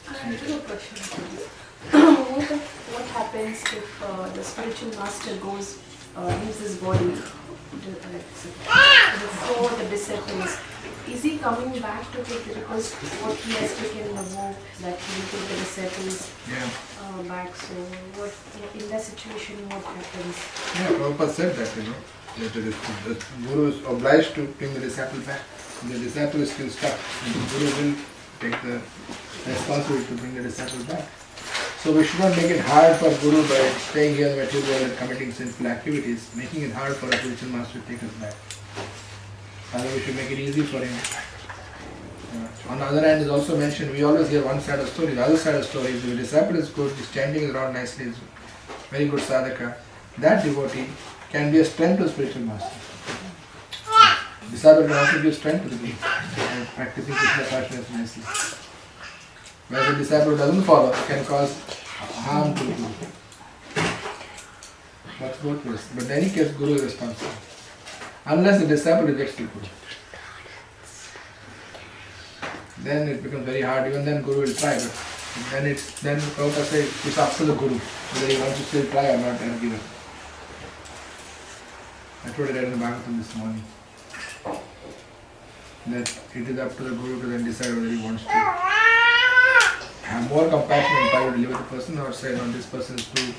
I have a question. What happens if the spiritual master goes leaves his body before the disciples, is he coming back to take the request what he has taken the vow that he will take the disciples back? So what in that situation what happens? Yeah, Prabhupada said that, that the Guru is obliged to bring the disciple back. The disciple is still stuck, and the Guru will take the responsibility to bring the disciple back. So we should not make it hard for Guru by staying here in the material world and committing sinful activities, making it hard for a spiritual master to take us back. Rather, we should make it easy for him. On the other hand, is also mentioned, we always hear one side of the story. The other side of the story is the disciple is good, he's standing around nicely, is very good sadhaka. That devotee can be a strength to the spiritual master. Disciple can also give strength to the Guru and practicing Krishna consciousness nicely. Whereas the disciple who doesn't follow can cause harm to the Guru. That's both ways. But in any case, Guru is responsible. Unless the disciple rejects the Guru. Then it becomes very hard. Even then Guru will try, but then Prabhupada says it's up to the Guru whether he wants to still try or not and give it. That's what I read in the Bhagvat this morning. That it is up to the Guru to then decide whether he wants to have more compassion and try to deliver the person, or say, no, this person is too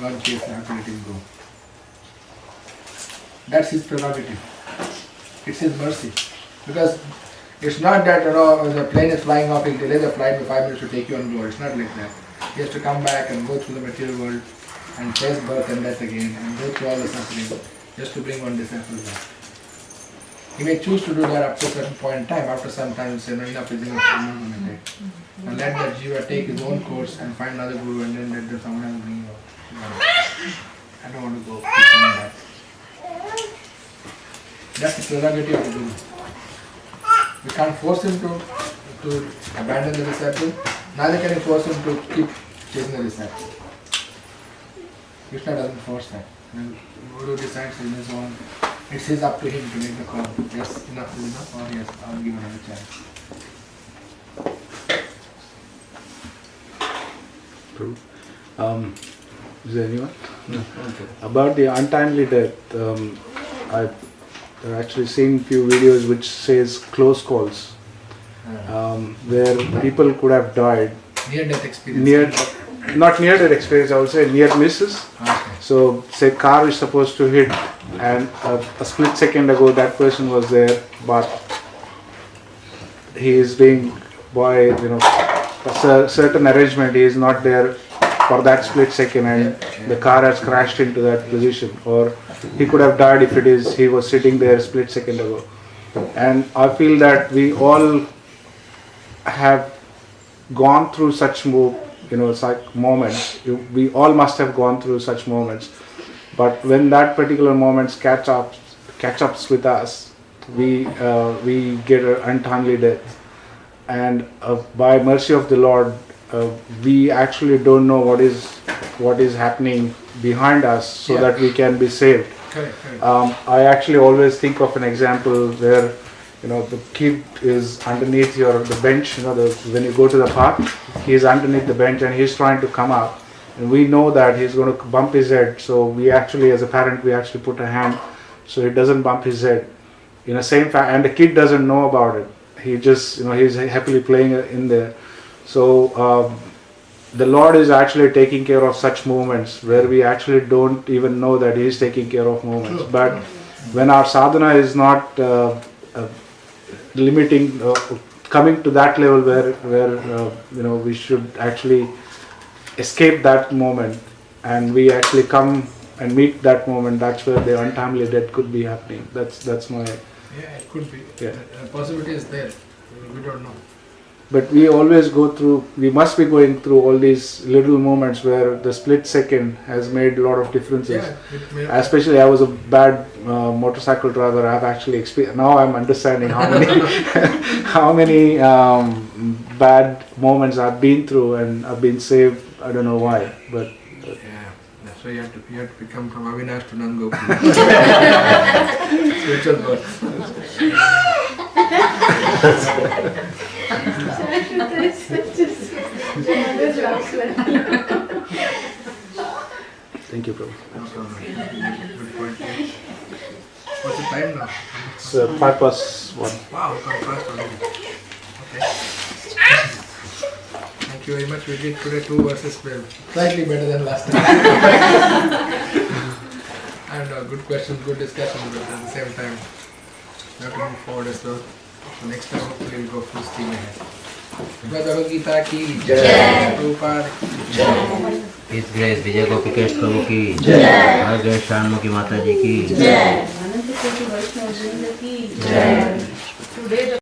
God-case, I have to let him go. That's his prerogative. It's his mercy. Because it's not that, the plane is flying off, he'll delay the flight by 5 minutes to take you on board. It's not like that. He has to come back and go through the material world and face birth and death again and go through all the suffering just to bring one disciple back. He may choose to do that up to a certain point in time. After some time, he'll say, no, enough is enough, I'm not going to take. And let that jiva take his own course and find another guru, and then let someone else bring you up. I don't want to go. Keep coming back. That's the prerogative of the Guru. We can't force him to abandon the disciple, neither can we force him to keep chasing the disciple. Krishna doesn't force that. When the Guru decides in his own, it's his up to him to make the call. Yes, enough is enough, or yes, I'll give another chance. True. Is there anyone? No. Okay. About the untimely death, I've actually seen few videos which says close calls, where people could have died. Near-death experience. Not near-death experience, I would say near misses. Okay. So, say car is supposed to hit, and a split second ago that person was there, but he is being, by a certain arrangement, he is not there for that split second, and the car has crashed into that position, or he could have died if he was sitting there a split second ago. And I feel that we all have gone through such moments. We all must have gone through such moments. But when that particular moments catch ups with us, we get an untimely death. And by mercy of the Lord, we actually don't know what is happening behind us, so that we can be saved. Correct. I actually always think of an example where the kid is underneath the bench. When you go to the park, he is underneath the bench and he's trying to come up, and we know that he's going to bump his head. So we actually, as a parent, we actually put a hand so it doesn't bump his head. In the same fact, and the kid doesn't know about it. He just he's happily playing in there. So the Lord is actually taking care of such moments where we actually don't even know that He is taking care of moments. True. But when our sadhana is not limiting, coming to that level where we should actually escape that moment, and we actually come and meet that moment, that's where the untimely death could be happening. That's my... Yeah, it could be. Yeah. The possibility is there. We don't know. But we always we must be going through all these little moments where the split second has made a lot of differences. Yeah, Especially, I was a bad motorcycle driver. I've actually experienced, now I'm understanding how many bad moments I've been through, and I've been saved. I don't know why, but yeah, that's why you have to become from Avinash to Nangopur. Spiritual birth. Thank you, Prabhu. No problem. Good point. What's the time now? It's 1:05. Wow, come fast already. Okay. Thank you very much. We did today 2 verses well. Slightly better than last time. And good questions, good discussion, but at the same time, we have to move forward as well. So next time hopefully we'll go full steam ahead. Bhagavad Gita ki jai. Prabhupada ki jai. His Grace Vijay Gopikesh Prabhu ki jai. Our Grace Shanmukhi Mata ji ki jai. Ananta Koti Vaishnava Vrinda ki jai. Today the